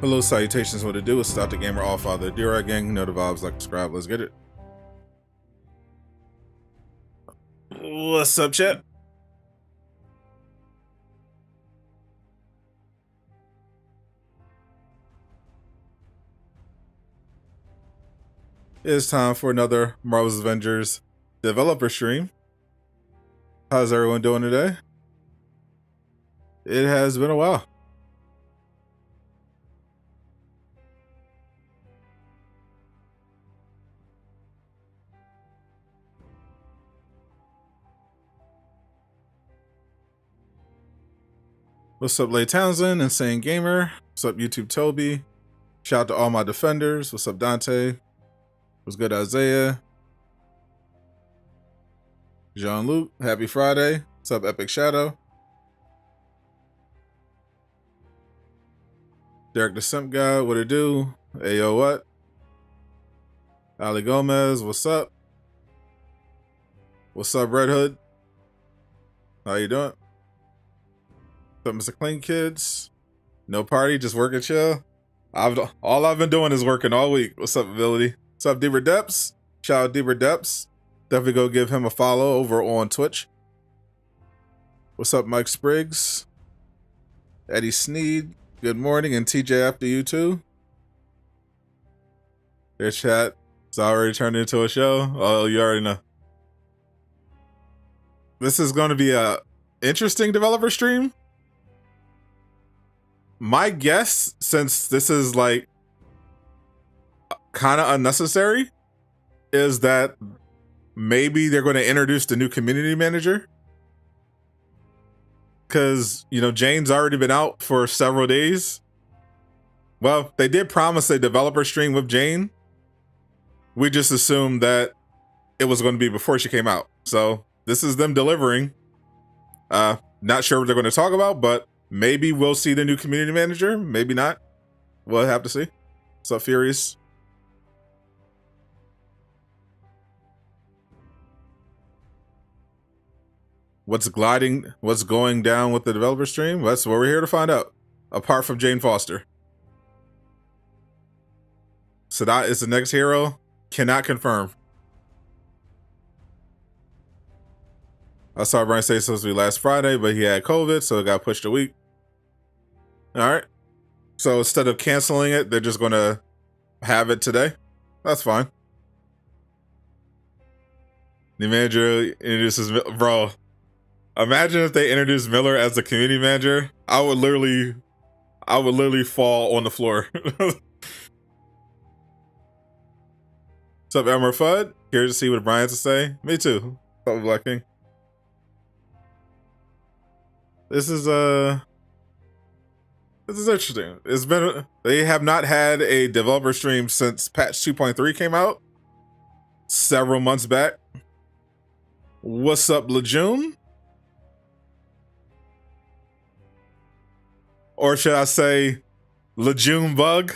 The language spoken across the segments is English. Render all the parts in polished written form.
Hello, salutations, what it do? It's Stop the Gamer, all father, dear gang, you know the vibes, like, subscribe, let's get it. What's up, chat? It's time for another Marvel's Avengers developer stream. How's everyone doing today? It has been a while. What's up, Lay Townsend, Insane Gamer? What's up, YouTube Toby? Shout out to all my defenders. What's up, Dante? What's good, Isaiah? Jean-Luc, happy Friday. What's up, Epic Shadow? Derek the Simp Guy, what it do? Ayo, what? Ali Gomez, what's up? What's up, Red Hood? How you doing? What's up, Mr. Clean Kids? No party, just work and chill. All I've been doing is working all week. What's up, Ability? What's up, Deeper Depths? Shout out Deeper Depths. Definitely go give him a follow over on Twitch. What's up, Mike Spriggs? Eddie Sneed, good morning, and TJ after you too. Their chat, it's already turned into a show. Oh, you already know. This is going to be a interesting developer stream. My guess, since this is like kind of unnecessary, is that maybe they're going to introduce the new community manager. Because, you know, Jane's already been out for several days. Well, they did promise a developer stream with Jane. We just assumed that it was going to be before she came out. So this is them delivering. Not sure what they're going to talk about, but maybe we'll see the new community manager. Maybe not. We'll have to see. What's up, Furious? What's going down with the developer stream? That's what we're here to find out. Apart from Jane Foster. Sadot is the next hero. Cannot confirm. I saw Brian say it's supposed to be last Friday, but he had COVID, so it got pushed a week. Alright. So instead of canceling it, they're just going to have it today. That's fine. The manager introduces... Bro, imagine if they introduced Miller as the community manager. I would literally fall on the floor. What's up, Elmer Fudd? Here to see what Brian has to say. Me too. What's up, Black King? This is interesting. They have not had a developer stream since patch 2.3 came out several months back. What's up, Laajune? Or should I say Laajune Bug?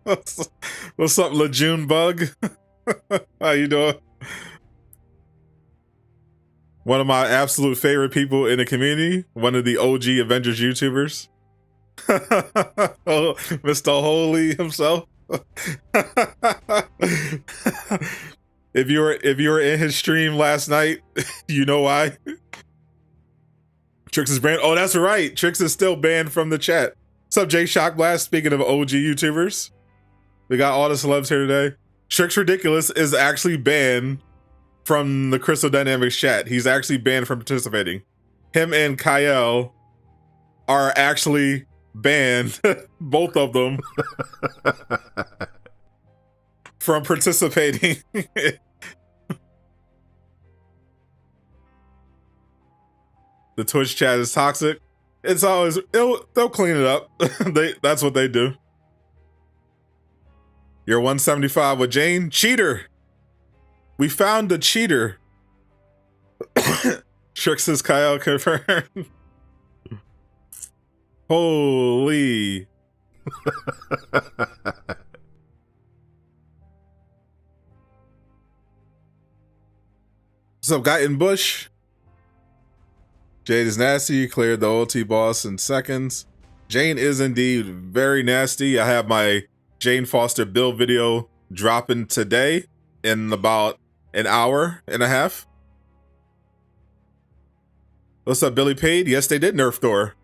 What's up, Laajune Bug? How you doing? One of my absolute favorite people in the community. One of the OG Avengers YouTubers. Oh, Mr. Holy himself. If you were in his stream last night, you know why. Trix is banned. Oh, that's right. Trix is still banned from the chat. What's up, Jay Shockblast? Speaking of OG YouTubers, we got all the celebs here today. Trix Ridiculous is actually banned from the Crystal Dynamics chat. He's actually banned from participating. Him and Kyle are actually banned, both of them, from participating. The Twitch chat is toxic. It's always, they'll clean it up. That's what they do. You're 175 with Jane. Cheater. We found the cheater. Trix is Kyle confirmed. Holy. What's up, Guy in Bush? Jade is nasty. Cleared the OT boss in seconds. Jane is indeed very nasty. I have my Jane Foster build video dropping today in about an hour and a half. What's up, Billy Pade? Yes, they did nerf Thor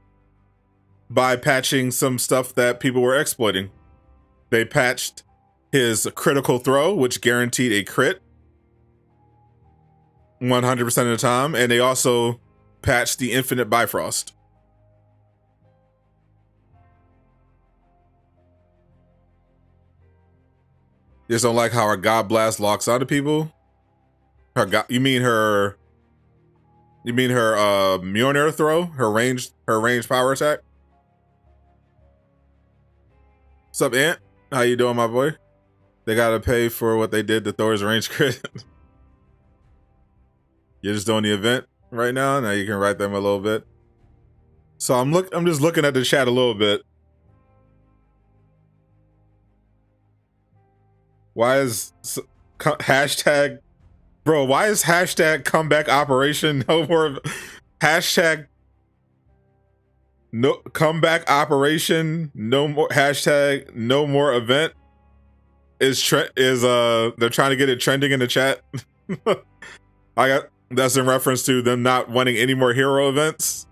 by patching some stuff that people were exploiting. They patched his critical throw, which guaranteed a crit 100% of the time, and they also patched the infinite Bifrost. Just don't like how her God Blast locks onto people. You mean her Mjolnir throw? Her ranged power attack? What's up, Ant? How you doing, my boy? They gotta pay for what they did to Thor's range crit. You're just doing the event right now. Now you can write them a little bit. So I'm just looking at the chat a little bit. Why is hashtag, bro? Why is hashtag comeback operation no more? Hashtag no comeback operation no more. Hashtag no more event is they're trying to get it trending in the chat. That's in reference to them not wanting any more hero events.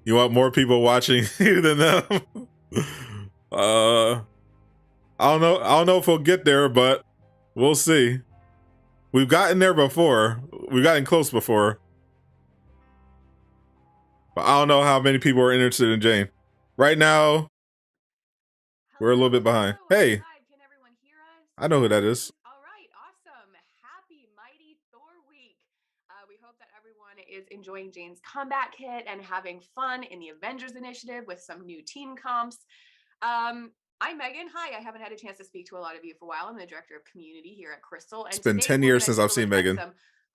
You want more people watching you than them? I don't know if we'll get there, but we'll see. We've gotten there before. We've gotten close before. But I don't know how many people are interested in Jane. Right now, we're a little bit behind. Hey, can everyone hear us? I know who that is. All right, awesome. Happy Mighty Thor Week. We hope that everyone is enjoying Jane's comeback kit and having fun in the Avengers initiative with some new team comps. I'm Megan. Hi, I haven't had a chance to speak to a lot of you for a while. I'm the director of community here at Crystal. And it's been 10 years since I've seen Megan.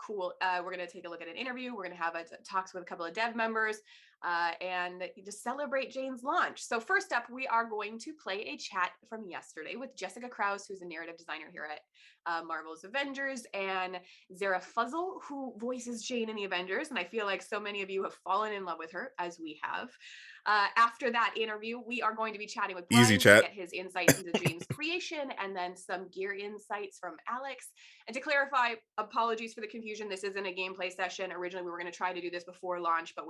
Cool. We're going to take a look at an interview. We're going to have talks with a couple of dev members and just celebrate Jane's launch. So first up, we are going to play a chat from yesterday with Jessica Krause, who's a narrative designer here at Marvel's Avengers, and Zara Fuzzle, who voices Jane in the Avengers. And I feel like so many of you have fallen in love with her, as we have. After that interview, we are going to be chatting with Brian to get his insights into Jane's creation, and then some gear insights from Alex. And to clarify, apologies for the confusion. This isn't a gameplay session. Originally, we were going to try to do this before launch, but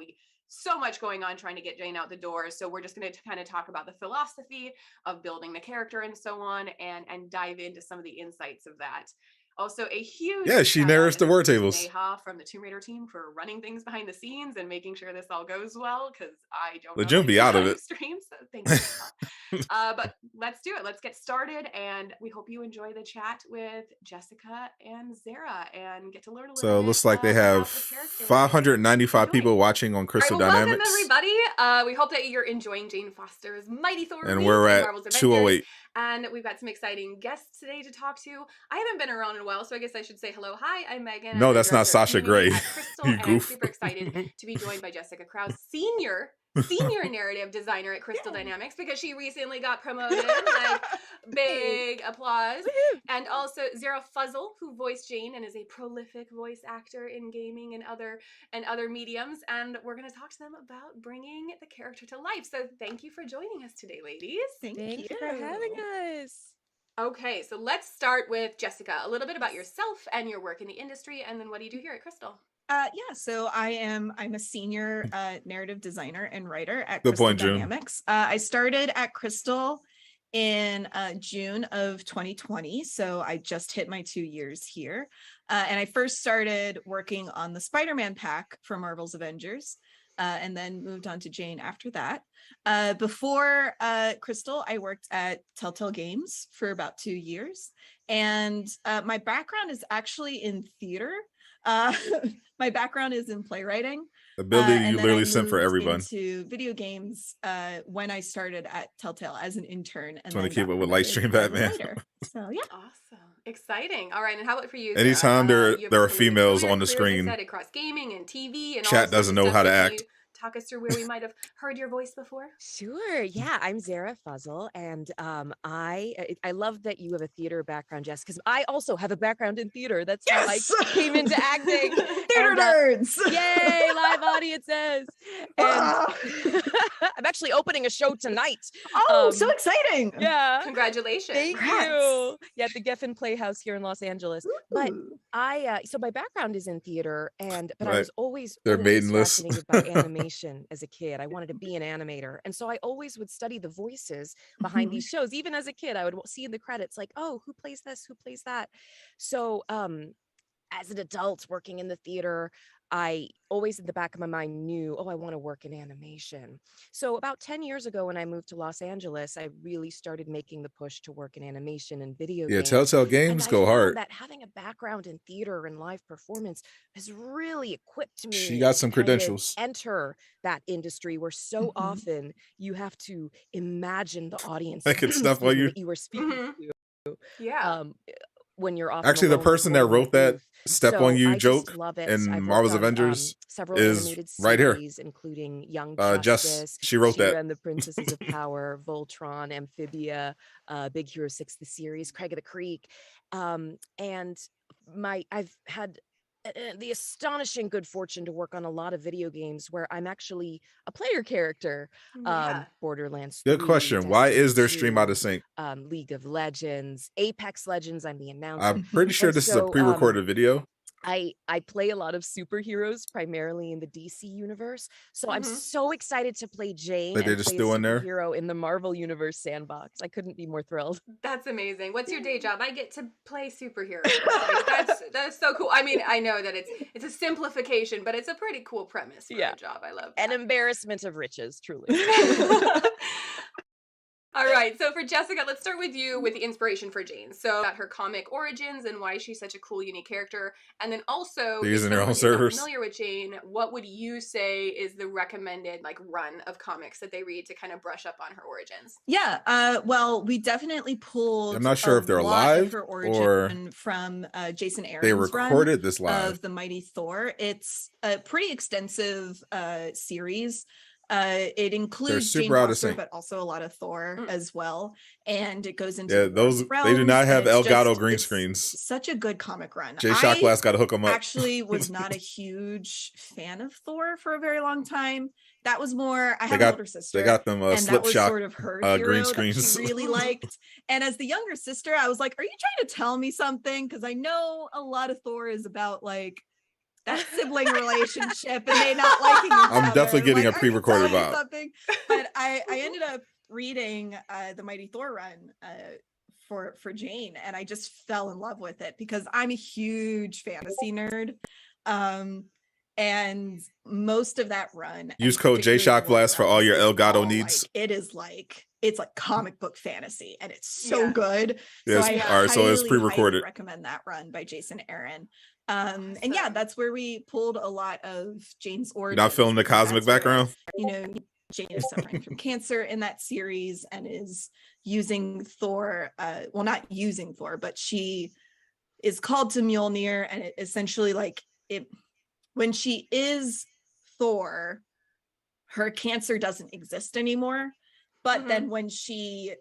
so much going on trying to get Jane out the door. So we're just going to kind of talk about the philosophy of building the character and so on, and dive into some of the insights of that. Also, a huge she narrates the word tables. Neha from the Tomb Raider team for running things behind the scenes and making sure this all goes well, because I don't know. Laajune be out of it. Streams, so thank you. But let's do it. Let's get started, and we hope you enjoy the chat with Jessica and Zara and get to learn a little bit. So it looks like they have 595 people watching on Crystal Dynamics. Welcome, everybody. We hope that you're enjoying Jane Foster's Mighty Thor. And we're at 208. And we've got some exciting guests today to talk to. I haven't been around in a while, so I guess I should say hello. Hi, I'm Megan. No, that's not Sasha Grey. You goof. I'm super excited to be joined by Jessica Krause, senior narrative designer at Crystal Dynamics, because she recently got promoted. Like, big applause. And also Zara Fuzzle, who voiced Jane and is a prolific voice actor in gaming and other mediums. And we're going to talk to them about bringing the character to life. So thank you for joining us today, ladies. Thank you for having us. Okay, so let's start with Jessica. A little bit about yourself and your work in the industry, and then what do you do here at Crystal? So I'm a senior narrative designer and writer at Crystal Dynamics. I started at Crystal in June of 2020, so I just hit my 2 years here. And I first started working on the Spider-Man pack for Marvel's Avengers, and then moved on to Jane after that. Before Crystal, I worked at Telltale Games for about 2 years, and my background is actually in theater. My background is in playwriting. The building you literally sent for everyone. Into video games when I started at Telltale as an intern. And trying to keep up with Lightstream Batman. So yeah, awesome, exciting. All right, and how about for you? Anytime there are females on the screen, across gaming and TV, and chat doesn't know how to act. talk us through where we might have heard your voice before? Sure. Yeah, I'm Zara Fuzzle, and I love that you have a theater background, Jess, because I also have a background in theater. That's how I came into acting. Theater nerds! Yay, live audiences! And I'm actually opening a show tonight. Oh, so exciting! Yeah. Congratulations. Thank you. Yeah, at the Geffen Playhouse here in Los Angeles. But so my background is in theater, but I was always fascinated by animation as a kid. I wanted to be an animator. And so I always would study the voices behind these shows. Even as a kid, I would see in the credits like, oh, who plays this? Who plays that? So as an adult working in the theater, I always in the back of my mind knew, I want to work in animation. So about 10 years ago, when I moved to Los Angeles, I really started making the push to work in animation and video games. Yeah, Telltale Games go hard. That having a background in theater and live performance has really equipped me. She got some credentials. Enter that industry where so often you have to imagine the audience making stuff while that you were speaking to. Yeah. When you're off actually the person that wrote that Step on You joke in Marvel's Avengers is right here, including Young Justice, Jess, she wrote that, and the Princesses of Power, Voltron, Amphibia, Big Hero 6 the series, Craig of the Creek, and I've had the astonishing good fortune to work on a lot of video games where I'm actually a player character. Borderlands 3, good question. Why is their stream out of sync? League of Legends, Apex Legends, I'm the announcer. I'm pretty sure this is a pre-recorded video. I play a lot of superheroes, primarily in the DC universe. So I'm so excited to play Jane But they just still in there hero in the Marvel Universe sandbox. I couldn't be more thrilled. That's amazing. What's your day job? I get to play superheroes. That's so cool. I mean, I know that it's a simplification, but it's a pretty cool premise for a job. I love that. An embarrassment of riches, truly. All right, so for Jessica, let's start with you with the inspiration for Jane. So about her comic origins and why she's such a cool, unique character. And then also, using their own servers. Familiar with Jane, what would you say is the recommended run of comics that they read to kind of brush up on her origins? Yeah, well, we definitely pulled. I'm not sure if they're alive or from Jason Aaron's they recorded run this live of the Mighty Thor. It's a pretty extensive series. It includes Jane Foster, but also a lot of Thor as well, and it goes into those realms, they do not have Elgato green screens. Such a good comic run. Jay Shotglass got to hook them up. Actually, was not a huge fan of Thor for a very long time. That was more. I have an older sister. They got them slip shot sort of her green screens. That she really liked. And as the younger sister, I was like, "Are you trying to tell me something?" Because I know a lot of Thor is about that sibling relationship and they not liking each other. I'm definitely getting a pre-recorded vibe. But I ended up reading the Mighty Thor run for Jane, and I just fell in love with it because I'm a huge fantasy nerd. And most of that run, use code JShockBlast for all your Elgato needs. It's like comic book fantasy, and it's so good. Yes. So all right, so it's pre-recorded. Recommend that run by Jason Aaron. And yeah, that's where we pulled a lot of Jane's origins. Not feeling the cosmic background. Jane is suffering from cancer in that series and is using Thor. Well, not using Thor, but she is called to Mjolnir, and it essentially when she is Thor, her cancer doesn't exist anymore. But then when she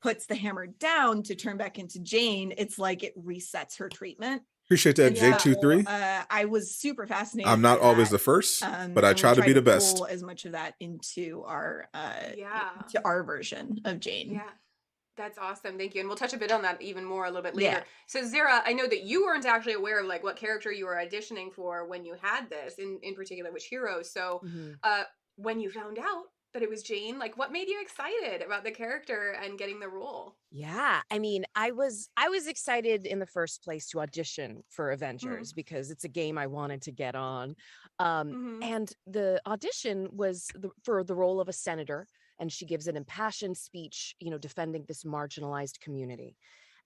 puts the hammer down to turn back into Jane, it's like it resets her treatment. Appreciate that, J23. I was super fascinated. I'm not always the first, but I try to be the best. Pull as much of that into our version of Jane. Yeah. That's awesome. Thank you. And we'll touch a bit on that even more a little bit later. Yeah. So Zara, I know that you weren't actually aware of what character you were auditioning for when you had this, in particular, which hero. So when you found out that it was Jane, what made you excited about the character and getting the role? Yeah, I mean, I was excited in the first place to audition for Avengers because it's a game I wanted to get on. And the audition was for the role of a senator, and she gives an impassioned speech, defending this marginalized community.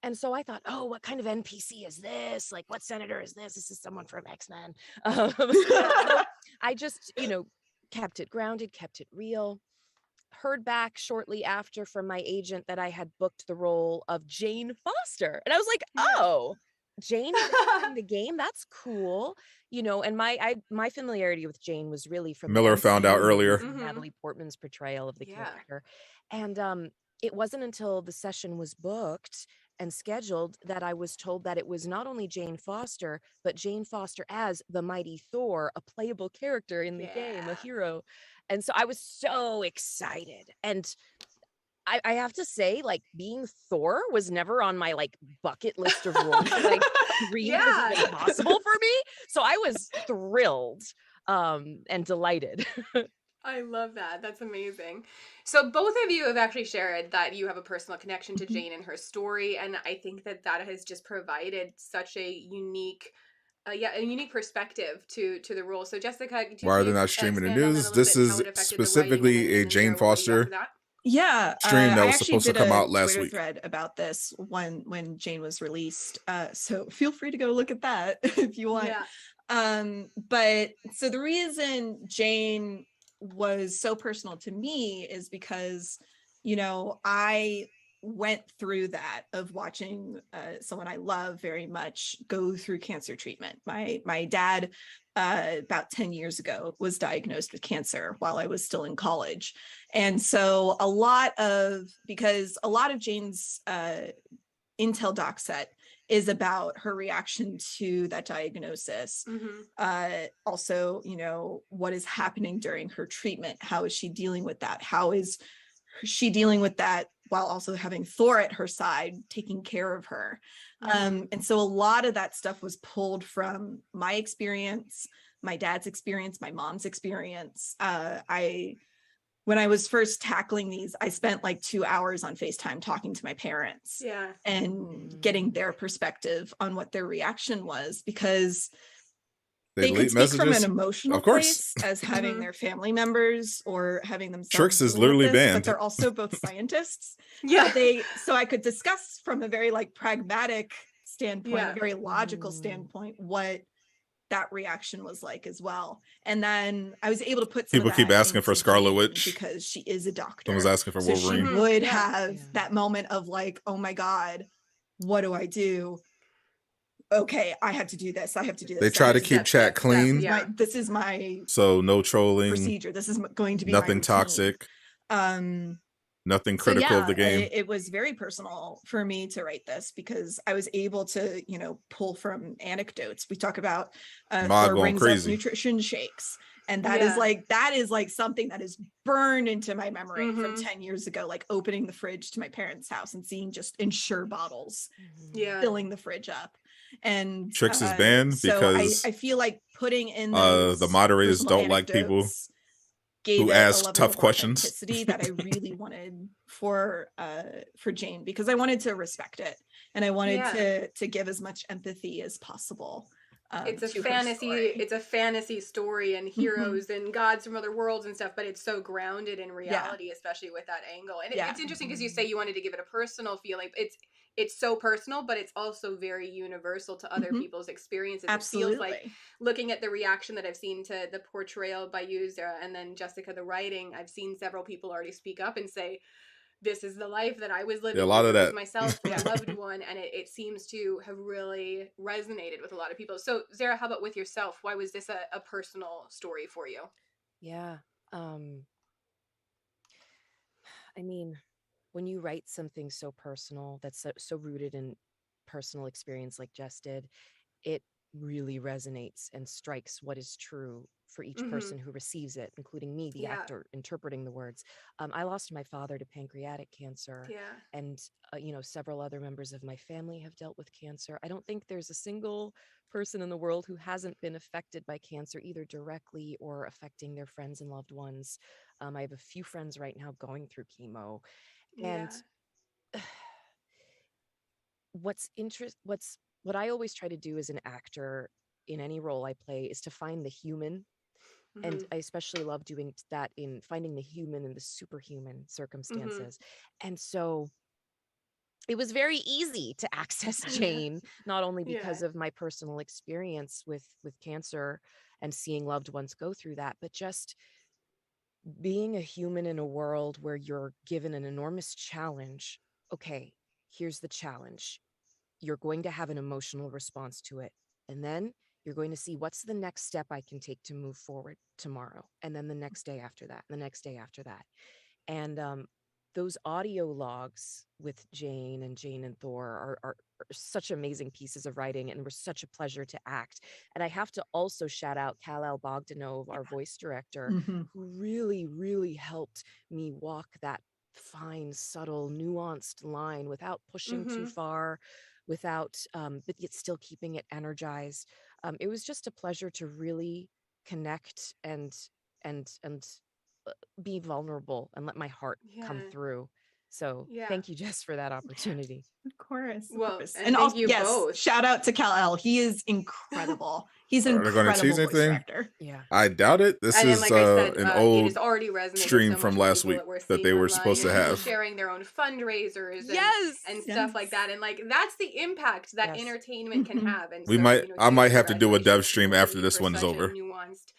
And so I thought, oh, what kind of NPC is this? What senator is this? This is someone from X-Men. I just, kept it grounded, kept it real. Heard back shortly after from my agent that I had booked the role of Jane Foster. And I was like, oh, Jane in the game, that's cool. And my familiarity with Jane was really from Miller found out earlier. Natalie Portman's portrayal of the character. And it wasn't until the session was booked and scheduled that I was told that it was not only Jane Foster, but Jane Foster as the mighty Thor, a playable character in the game, a hero. And so I was so excited. And I have to say, like, being Thor was never on my like bucket list of roles that I dreamed was even possible for me. So I was thrilled and delighted. I love that. That's amazing. So both of you have actually shared that you have a personal connection to Jane and her story, and I think that has just provided such a unique perspective to the role. So Jessica, why are they not streaming the news? This is specifically a Jane Foster stream that was supposed to come out last week. Thread about this when Jane was released. So feel free to go look at that if you want. But so the reason Jane was so personal to me is because, I went through that of watching someone I love very much go through cancer treatment. My dad, about 10 years ago, was diagnosed with cancer while I was still in college. And so a lot of Jane's Intel doc set is about her reaction to that diagnosis. Also, what is happening during her treatment? How is she dealing with that? How is she dealing with that while also having Thor at her side, taking care of her? And so a lot of that stuff was pulled from my experience, my dad's experience, my mom's experience. When I was first tackling these, I spent like 2 hours on FaceTime talking to my parents and getting their perspective on what their reaction was, because they could speak from an emotional place as having their family members or having themselves. Trix is literally banned. But they're also both scientists. So I could discuss from a very like pragmatic standpoint, a very logical standpoint, what that reaction was like as well. And then I was able to put people keep asking for Scarlet Witch because she is a doctor. Someone's asking for Wolverine. She would have that moment of like, oh my God, what do I do? Okay, I have to do this. I have to do this. They try to keep chat clean. This is my no trolling procedure. This is going to be nothing toxic. Nothing critical of the game. It was very personal for me to write this because I was able to, pull from anecdotes. We talk about Thor brings up nutrition shakes. And that is like something that is burned into my memory from 10 years ago, like opening the fridge to my parents' house and seeing just Ensure bottles filling the fridge up. And Trix is banned because I feel like putting in the moderators don't like people who ask tough questions that I really wanted for Jane, because I wanted to respect it and I wanted to give as much empathy as possible. It's a fantasy story and heroes and gods from other worlds and stuff, but it's so grounded in reality, especially with that angle. And it's interesting because you say you wanted to give it a personal feeling. It's so personal, but it's also very universal to other people's experiences. Absolutely. It feels like, looking at the reaction that I've seen to the portrayal by you, Zara, and then Jessica, the writing, I've seen several people already speak up and say, this is the life that I was living a lot of that myself, my loved one, and it seems to have really resonated with a lot of people. So, Zara, how about with yourself? Why was this a personal story for you? Yeah. I mean, when you write something so personal, that's so rooted in personal experience like Jess did, it really resonates and strikes what is true for each person who receives it, including me, the actor interpreting the words. I lost my father to pancreatic cancer, and several other members of my family have dealt with cancer. I don't think there's a single person in the world who hasn't been affected by cancer, either directly or affecting their friends and loved ones. I have a few friends right now going through chemo, and what I always try to do as an actor in any role I play is to find the human. And I especially love doing that in finding the human in the superhuman circumstances. And so it was very easy to access Jane, not only because of my personal experience with cancer and seeing loved ones go through that, but just being a human in a world where you're given an enormous challenge. Okay, here's the challenge. you're going to have an emotional response to it. And then you're going to see what's the next step I can take to move forward tomorrow. And then the next day after that, the next day after that. And those audio logs with Jane and Thor are such amazing pieces of writing and were such a pleasure to act. And I have to also shout out Kal-El Bogdanov, our voice director, who really, really helped me walk that fine, subtle, nuanced line without pushing too far, without, but yet still keeping it energized. It was just a pleasure to really connect and be vulnerable and let my heart come through. So thank you, Jess, for that opportunity. Of course. Well, course. and also, you both. Shout out to Kal-El. He is incredible. He's an incredible voice director. Yeah. I doubt it. This and is like I said, an it old is already resonating stream so from much with last people week we're that they seeing were online, supposed to and have. sharing their own fundraisers and Yes. stuff like that. And like that's the impact that entertainment can have. And We so, might, you know, I might huge have to do a dev congratulations to stream both of after you this for one is such a over. nuanced,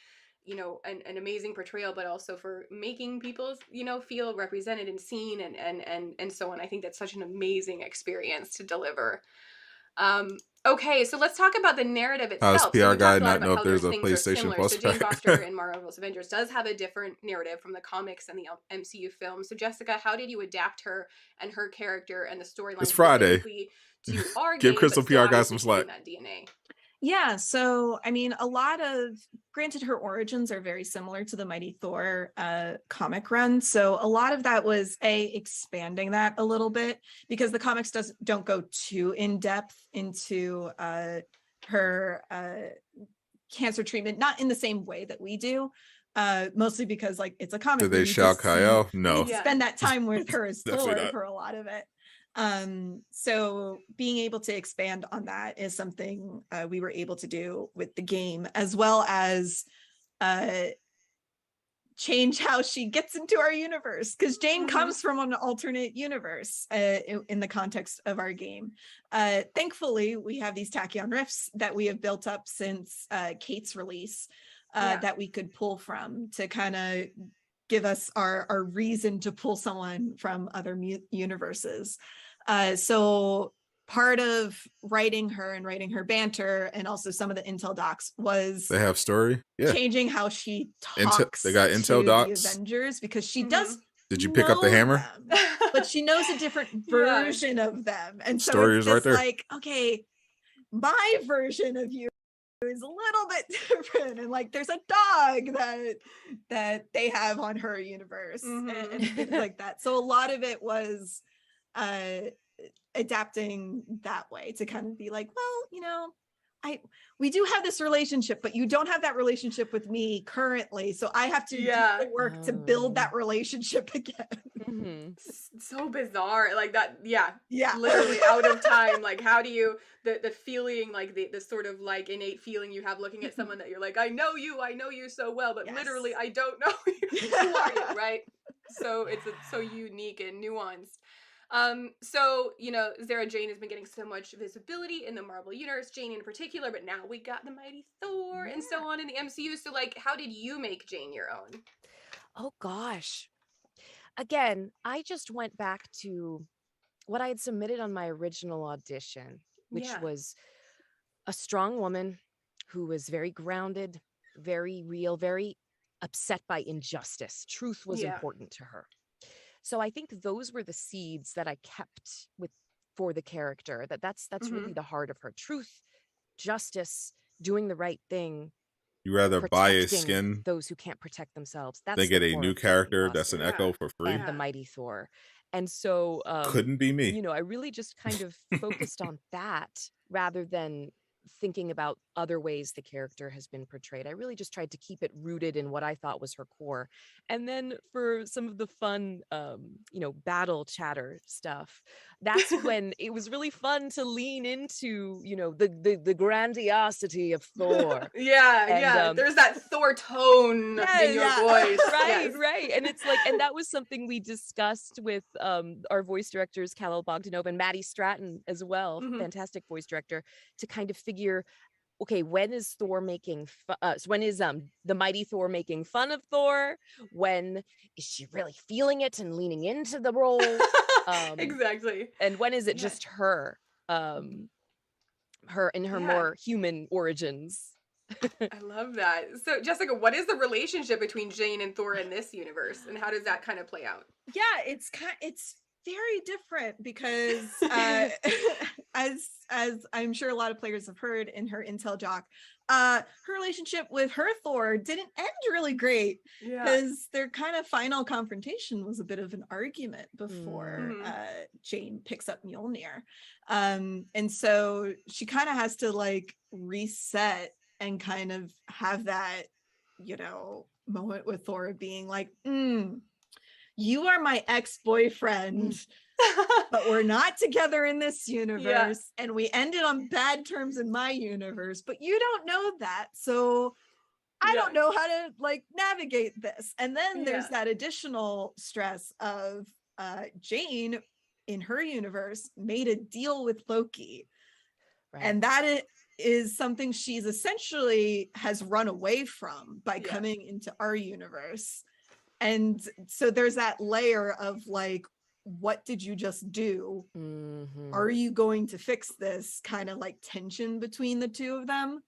you know, an amazing portrayal, but also for making people, you know, feel represented and seen and so on. I think that's such an amazing experience to deliver. Okay, so let's talk about the narrative itself. How's PR guy not know if there's a PlayStation Plus So Jane pack? Foster in Marvel's Avengers does have a different narrative from the comics and the MCU film. So Jessica, how did you adapt her and her character and the storyline It's Friday. to our Give game, Crystal but still PR guy some obviously slack. keeping that DNA? Yeah, so I mean, granted, her origins are very similar to the Mighty Thor comic run. So a lot of that was expanding that a little bit, because the comics don't go too in depth into her cancer treatment, not in the same way that we do. Mostly because like it's a comic. Did they shout Kyle? No. We need to spend that time with her as Thor not. for a lot of it. So being able to expand on that is something we were able to do with the game, as well as change how she gets into our universe, because Jane comes from an alternate universe in the context of our game. Thankfully, we have these tachyon rifts that we have built up since Kate's release that we could pull from to kind of give us our reason to pull someone from other universes. So part of writing her and writing her banter and also some of the intel docs was they have story. Yeah. Changing how she talks. They got intel to docs. The Avengers, because she does. Did you pick up the hammer? Them, but she knows a different version of them, and so story it's is right there. like, okay, my version of you is a little bit different, and like there's a dog that they have on her universe and things like that. So a lot of it was adapting that way to kind of be like, well, you know, we do have this relationship, but you don't have that relationship with me currently, so I have to do the work to build that relationship again. So bizarre, like that. Yeah, literally out of time. Like, how do you the feeling, like the sort of like innate feeling you have looking at someone that you're like, I know you so well, but literally I don't know you. Who are you, right? So it's so unique and nuanced. So, you know, Zara Jane has been getting so much visibility in the Marvel universe, Jane in particular, but now we got the Mighty Thor and so on in the MCU. So, like, how did you make Jane your own? Oh, gosh. Again, I just went back to what I had submitted on my original audition, which was a strong woman who was very grounded, very real, very upset by injustice. Truth was important to her. So I think those were the seeds that I kept for the character. That's really the heart of her. Truth, justice, doing the right thing. You rather buy a skin those who can't protect themselves. That's than get a new character that's an echo for free. And the Mighty Thor. And so couldn't be me. You know, I really just kind of focused on that rather than thinking about other ways the character has been portrayed. I really just tried to keep it rooted in what I thought was her core. And then for some of the fun, you know, battle chatter stuff, that's when it was really fun to lean into, you know, the grandiosity of Thor. There's that Thor tone in your voice. Right. And it's like, and that was something we discussed with our voice directors, Kal-El Bogdanov and Maddie Stratton as well, fantastic voice director, to kind of figure, okay, when is Thor making when is the Mighty Thor making fun of Thor? When is she really feeling it and leaning into the role? Exactly. And when is it just her? her in her more human origins. I love that. So Jessica, what is the relationship between Jane and Thor in this universe, and how does that kind of play out? Yeah, it's very different because as I'm sure a lot of players have heard in her Intel Jock, her relationship with her Thor didn't end really great because their kind of final confrontation was a bit of an argument before Jane picks up Mjolnir. And so she kind of has to like reset and kind of have that, you know, moment with Thor being like, you are my ex-boyfriend, but we're not together in this universe, and we ended on bad terms in my universe, but you don't know that, so I don't know how to like navigate this. And then there's that additional stress of Jane in her universe made a deal with Loki, and that is something she's essentially has run away from by coming into our universe. And so there's that layer of like, what did you just do? Are you going to fix this kind of like tension between the two of them?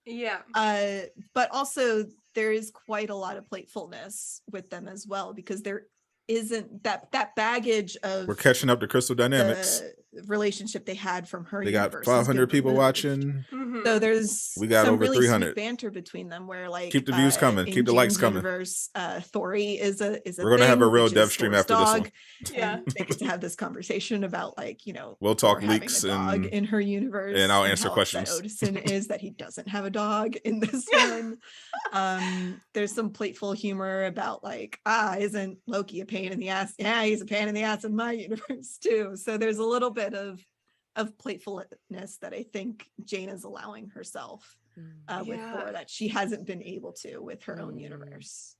But also there is quite a lot of playfulness with them as well, because there isn't that baggage of, we're catching up to Crystal Dynamics relationship they had from her. They got 500 people watching. So there's we got some over really 300 sweet banter between them where like keep the views coming, keep the likes coming. Thori is a we're gonna have a real dev stream after dog, this one. They get to have this conversation about like, you know, we'll talk Thor leaks having a dog in her universe, and I'll answer how questions. Odinson is that he doesn't have a dog in this one. There's some playful humor about like, isn't Loki a pain in the ass? Yeah, he's a pain in the ass in my universe too. So there's a little bit of playfulness that I think Jane is allowing herself with Thor that she hasn't been able to with her own universe.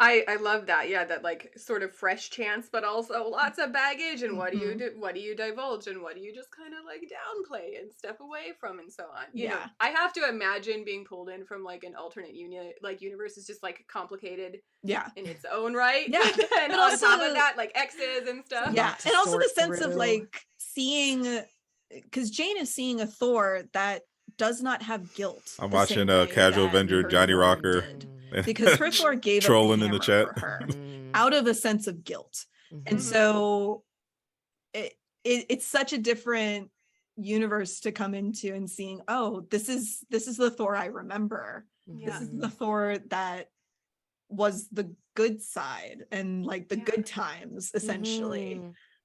I love that. That like sort of fresh chance, but also lots of baggage. And what do you do? What do you divulge, and what do you just kind of like downplay and step away from, and so on. You know, I have to imagine being pulled in from like an alternate universe is just like complicated. In its own right. And on top of that, like exes and stuff. And also the sense of like seeing, because Jane is seeing a Thor that does not have guilt. I'm watching a casual Avenger Johnny Rocker. Because her Thor gave trolling up in the chat for her out of a sense of guilt. And so it's such a different universe to come into and seeing, oh, this is the Thor I remember. This is the Thor that was the good side and like the good times essentially.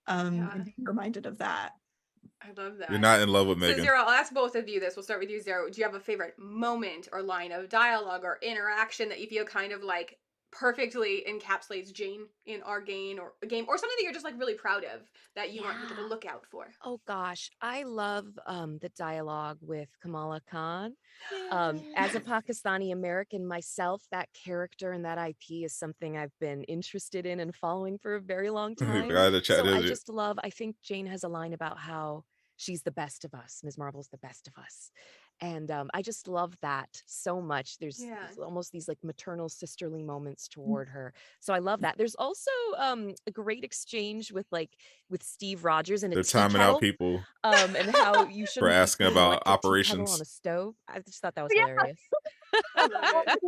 And being reminded of that. I love that. You're not in love with Megan. So Zero, I'll ask both of you this. We'll start with you, Zero. Do you have a favorite moment or line of dialogue or interaction that you feel kind of like perfectly encapsulates Jane in our game or something that you're just like really proud of that you want people to look out for? Oh gosh, I love the dialogue with Kamala Khan. As a Pakistani American myself, that character and that IP is something I've been interested in and following for a very long time. I think Jane has a line about how she's the best of us. Ms. Marvel's the best of us. And I just love that so much. There's almost these like maternal sisterly moments toward her. So I love that. There's also a great exchange with Steve Rogers and they're timing out people and how you should for asking about operations on a stove. I just thought that was hilarious. I love it.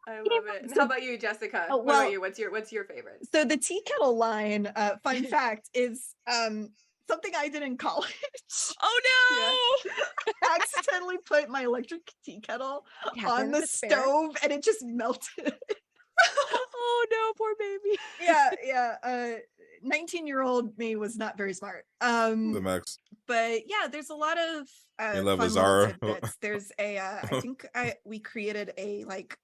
And how about you, Jessica? What about you? What's your favorite? So the tea kettle line, fun fact, is something I did in college. Oh no! I accidentally put my electric tea kettle on the stove and it just melted. Oh no, poor baby. 19-year-old me was not very smart. The max. But yeah, there's a lot of fun little tidbits. There's I think we created a like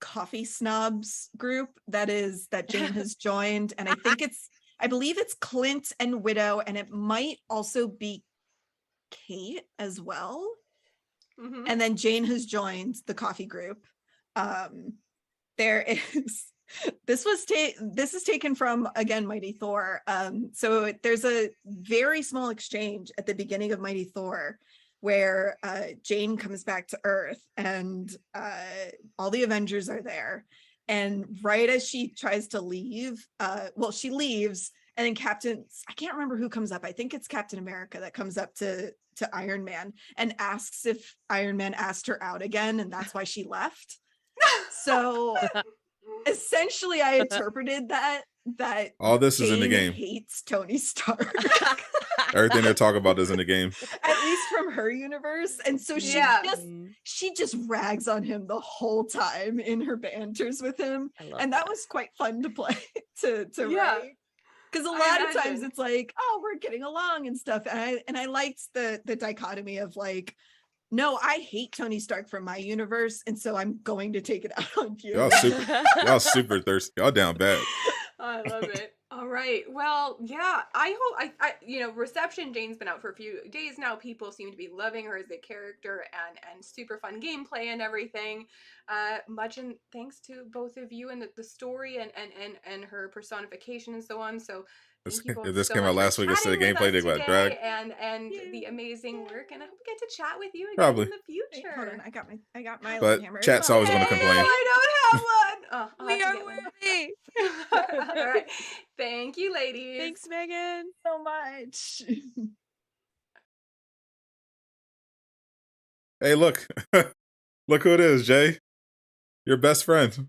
coffee snobs group that Jane has joined, and I believe it's Clint and Widow, and it might also be Kate as well. And then Jane has joined the coffee group. There is this is taken from, again, Mighty Thor. So there's a very small exchange at the beginning of Mighty Thor where Jane comes back to Earth and all the Avengers are there. And right as she tries to leave, she leaves And then I can't remember who comes up. I think it's Captain America that comes up to Iron Man and asks if Iron Man asked her out again, and that's why she left. So essentially I interpreted that all this is in the Jane game. hates Tony Stark. Everything they're talking about is in the game. At least from her universe. And so she just rags on him the whole time in her banters with him. And that was quite fun to play to write. Because a lot of times it's like, oh, we're getting along and stuff. And I liked the dichotomy of like, no, I hate Tony Stark from my universe, and so I'm going to take it out on you. Y'all super thirsty. Y'all down bad. I love it. All right. Well, yeah, I hope I reception, Jane's been out for a few days now. People seem to be loving her as a character and super fun gameplay and everything. Much and thanks to both of you and the story and her personification and so on. So thank you both if this so came out much last for week instead of chatting with gameplay, they us got drag. and the amazing work, and I hope we get to chat with you again Probably in the future. Hold on, I got my But hammer. chat's always going to complain. I don't have one. Oh, We are worthy. All right. Thank you, ladies. Thanks, Megan. So much. Hey, look. Look who it is, Jay. Your best friend.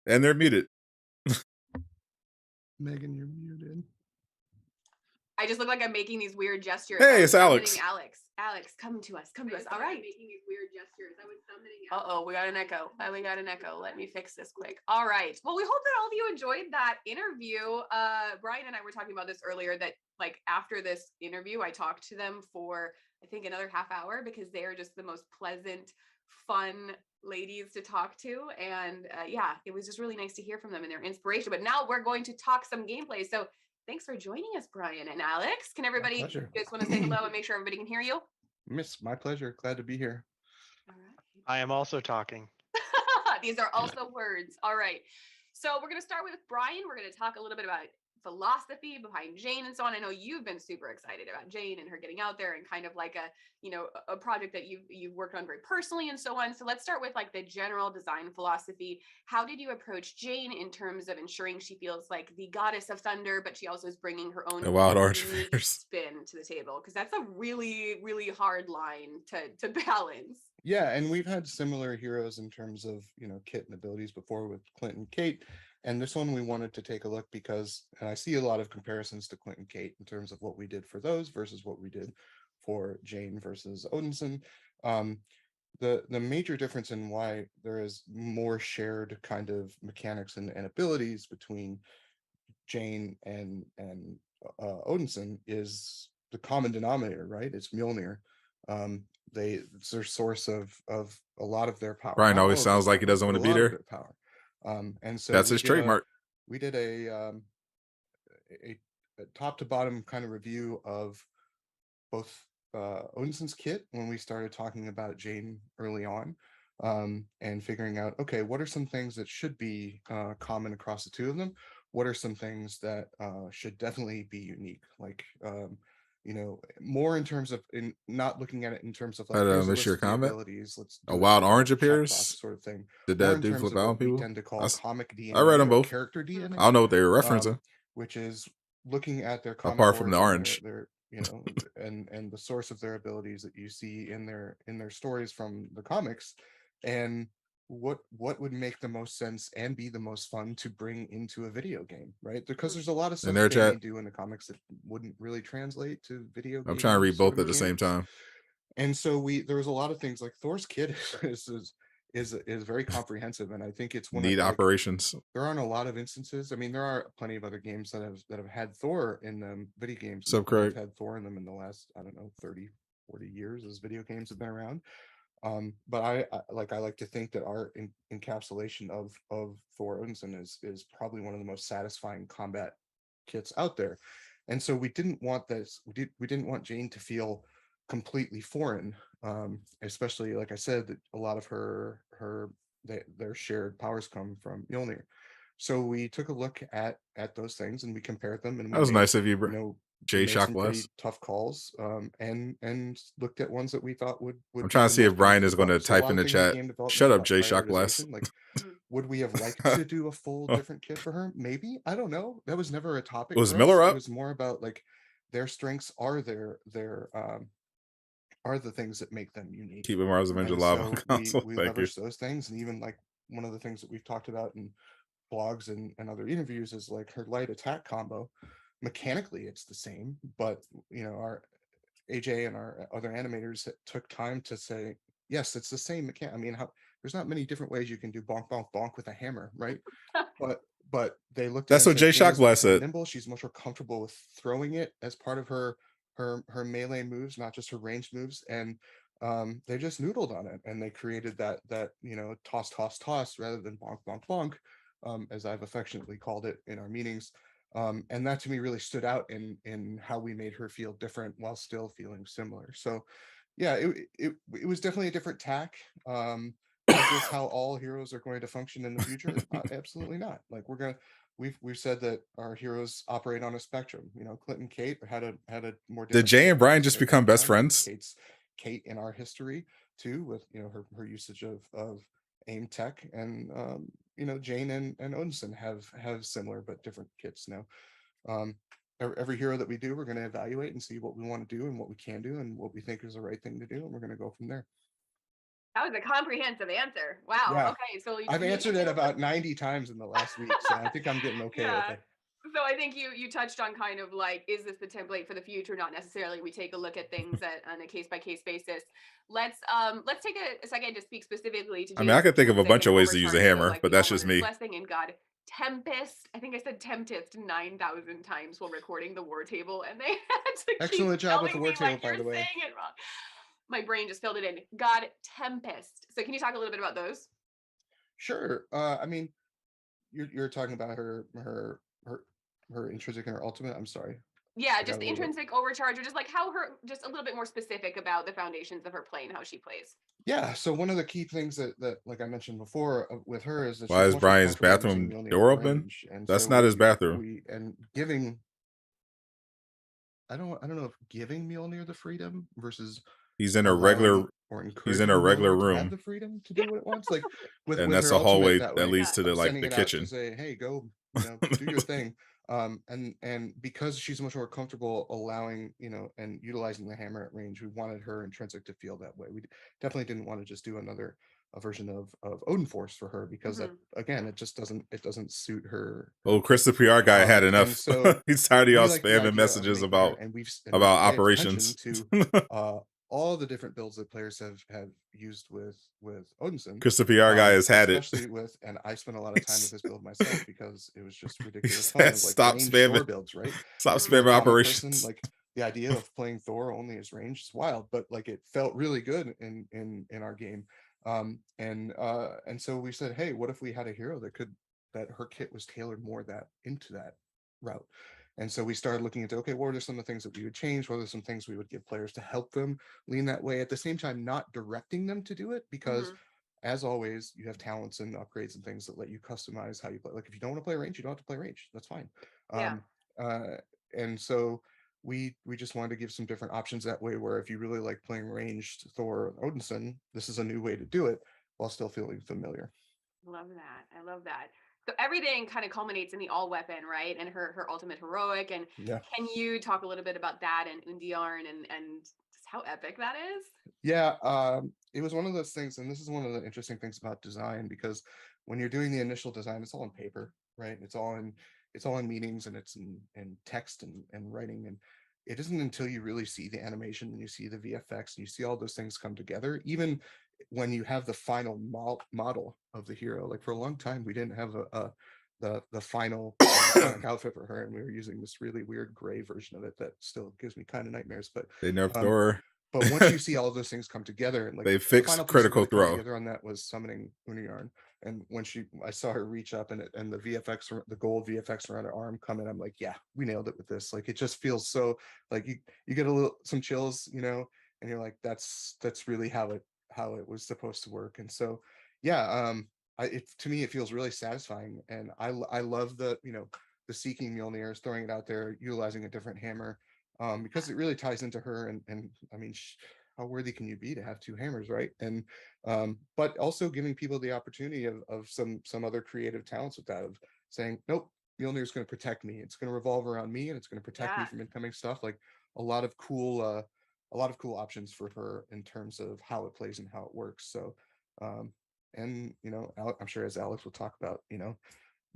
And they're muted. Megan, you're muted. I just look like I'm making these weird gestures. Hey, it's Alex. Alex, come to us. Come to us. All right. Making these weird gestures. I was summoning Alex. Uh-oh, we got an echo. We got an echo. Let me fix this quick. All right. Well, we hope that all of you enjoyed that interview. Brian and I were talking about this earlier, that like after this interview, I talked to them for I think another half hour because they are just the most pleasant, fun ladies to talk to. And yeah, it was just really nice to hear from them and their inspiration. But now we're going to talk some gameplay. So thanks for joining us, Brian and Alex. Can everybody just want to say hello and make sure everybody can hear you? Miss, my pleasure. Glad to be here. All right. I am also talking. These are also words. All right. So we're going to start with Brian. We're going to talk a little bit about philosophy behind Jane and so on. I know you've been super excited about Jane and her getting out there and kind of like a project that you've worked on very personally and so on. So let's start with like the general design philosophy. How did you approach Jane in terms of ensuring she feels like the goddess of thunder, but she also is bringing her own wild orange spin to the table? Because that's a really, really hard line to balance. Yeah, and we've had similar heroes in terms of, kit and abilities before with Clint and Kate. And this one we wanted to take a look because, and I see a lot of comparisons to Clint and Kate in terms of what we did for those versus what we did for Jane versus Odinson. The major difference in why there is more shared kind of mechanics and abilities between Jane and Odinson is the common denominator, right? It's Mjolnir. It's their source of a lot of their power. Brian always sounds like he doesn't want to be there. Power. And so that's his trademark. We did a top to bottom kind of review of both Odinson's kit when we started talking about Jane early on, and figuring out, okay, what are some things that should be common across the two of them? What are some things that should definitely be unique? Like, more in terms of not looking at it in terms of like miss your comment. Let's a wild orange appears sort of thing. Did that do flip out on people? We tend to call comic DNA. I read them both. Character DNA. I don't know what they were referencing. Which is looking at their apart from the orange, their and the source of their abilities that you see in their stories from the comics, and what would make the most sense and be the most fun to bring into a video game, right? Because there's a lot of stuff they do in the comics that wouldn't really translate to video games. I'm trying to read both at the same time. And so there was a lot of things like Thor's kit is very comprehensive, and I think it's one of operations. There aren't a lot of instances. I mean, there are plenty of other games that have had Thor in them, video games that have had Thor in them in the last, I don't know, 30, 40 years as video games have been around. But I like to think that our encapsulation of Thor Odinson is probably one of the most satisfying combat kits out there. And so we didn't want this. We didn't want Jane to feel completely foreign, especially, like I said, that a lot of their shared powers come from Mjolnir. So we took a look at those things and we compared them. And that was nice of you, bro. J made Shock some pretty Bless. tough calls, and looked at ones that we thought would I'm be trying to the see most if Brian bang is for the going to buck. So a type lot in of the things in chat. game development Shut is up, about J Shock Bless. prioritization. Like, Mhm. would we have liked to do a full different kit for her? Maybe. I don't know. That was never a topic Was for Miller us. It up? was more about like their strengths are are the things that make them unique. Keep Mars Avenger And live on so console. we Thank you. leverage those things. And even like one of the things that we've talked about in blogs and other interviews is like her light attack combo. Mechanically, it's the same, but you know, our AJ and our other animators took time to say, yes, it's the same mechanic. I mean, there's not many different ways you can do bonk, bonk, bonk with a hammer, right? But they looked at That's it what and J said, Shock Jane's much Bless more said. nimble. She's much more comfortable with throwing it as part of her melee moves, not just her ranged moves. And they just noodled on it, and they created that you know, toss, toss, toss rather than bonk, bonk, bonk, as I've affectionately called it in our meetings. And that to me really stood out in how we made her feel different while still feeling similar. So yeah, it was definitely a different tack. Is this how all heroes are going to function in the future? Absolutely not. Like we've said that our heroes operate on a spectrum. You know, Clint and Kate had a more. Did Jay and Brian just become best friends? Kate in our history too, with you know her usage of aim tech, and you know, Jane and Odinson have similar but different kits now. Every hero that we do, we're going to evaluate and see what we want to do and what we can do and what we think is the right thing to do, and we're going to go from there. That was a comprehensive answer. Wow. Yeah. Okay. So I've answered it about 90 times in the last week, so I think I'm getting okay with it. So I think you touched on kind of like, is this the template for the future? Not necessarily. We take a look at things on a case by case basis. Let's take a second to speak specifically to. I mean, I could think of a bunch of ways to use a hammer, but that's just me. Blessing and God. Tempest. I think I said Tempest 9,000 times while recording the war table, and they had to excellent job with the war table, like, by the way. Saying it wrong. My brain just filled it in. God, Tempest. So can you talk a little bit about those? Sure. I mean, you're talking about her intrinsic and her ultimate. I'm sorry. Yeah, just the intrinsic overcharge, or just like how just a little bit more specific about the foundations of her play and how she plays. Yeah, so one of the key things that like I mentioned before with her is that why is Brian's bathroom door open? That's so not his bathroom. And giving, I don't know if giving Mjolnir the freedom versus he's in a regular room. Have the freedom to do what it wants, like with and that's her a hallway that leads to the kitchen. Say, hey, go, you know, do your thing. And because she's much more comfortable allowing, you know, and utilizing the hammer at range, we wanted her intrinsic to feel that way. We definitely didn't want to just do a version of Odin Force for her, because that, again, it doesn't suit her. Oh, Chris the PR guy had enough. So he's tired of y'all spamming messages about operations to all the different builds that players have used with Odinson. Chris the PR guy has had especially with, and I spent a lot of time with this build myself because it was just ridiculous. Like, stop spamming builds, right? Stop spamming operations. Like the idea of playing Thor only as range is wild, but like it felt really good in our game. And so we said, hey, what if we had a hero that her kit was tailored more into that route? And so we started looking into, okay, what are some of the things that we would change? What are some things we would give players to help them lean that way? At the same time, not directing them to do it, because as always, you have talents and upgrades and things that let you customize how you play. Like if you don't want to play range, you don't have to play range. That's fine. And so we just wanted to give some different options that way, where if you really like playing ranged Thor or Odinson, this is a new way to do it while still feeling familiar. Love that. I love that. So everything kind of culminates in the all weapon, right? And her ultimate heroic. And can you talk a little bit about that and Undiarn and just how epic that is? Yeah, it was one of those things, and this is one of the interesting things about design, because when you're doing the initial design, it's all on paper, right? It's all in meetings, and it's in text and writing, and it isn't until you really see the animation and you see the VFX and you see all those things come together, even when you have the final model of the hero. Like for a long time, we didn't have the final outfit for her, and we were using this really weird gray version of it that still gives me kind of nightmares. But they nerfed Thor. But once you see all of those things come together, and like they fixed critical throw together on that was summoning Undiarn. And when I saw her reach up and the VFX, the gold VFX around her arm coming, I'm like, yeah, we nailed it with this. Like it just feels so like you get some chills, you know, and you're like, that's really how it was supposed to work. And so yeah, to me it feels really satisfying, and I love the, you know, the seeking Mjolnir, throwing it out there, utilizing a different hammer. because it really ties into her. And I mean, how worthy can you be to have two hammers, right? And but also giving people the opportunity of some other creative talents with that, of saying, nope, Mjolnir's going to protect me. It's going to revolve around me, and it's going to protect me from incoming stuff. Like a lot of cool options for her in terms of how it plays and how it works. So and you know, I'm sure, as Alex will talk about, you know,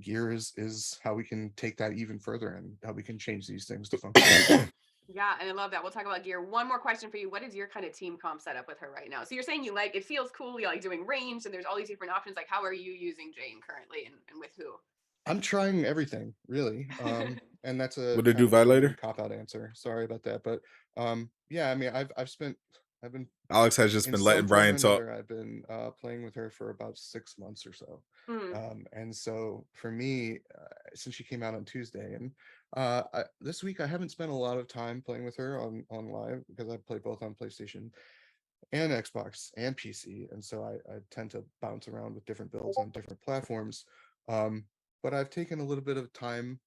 gear is how we can take that even further and how we can change these things to function. Yeah, and I love that. We'll talk about gear. One more question for you. What is your kind of team comp setup with her right now? So you're saying you like, it feels cool, you like doing range, and there's all these different options. Like, how are you using Jane currently, and with who? I'm trying everything, really. And that's a Would they do kind of a Violator? cop-out answer. Sorry about that. But yeah, I mean, I've been Alex has just in been some letting form or Brian talk. another, I've been playing with her for about 6 months or so. Mm. And so for me, since she came out on Tuesday, and this week I haven't spent a lot of time playing with her on live, because I play both on PlayStation and Xbox and PC, and so I tend to bounce around with different builds on different platforms. But I've taken a little bit of time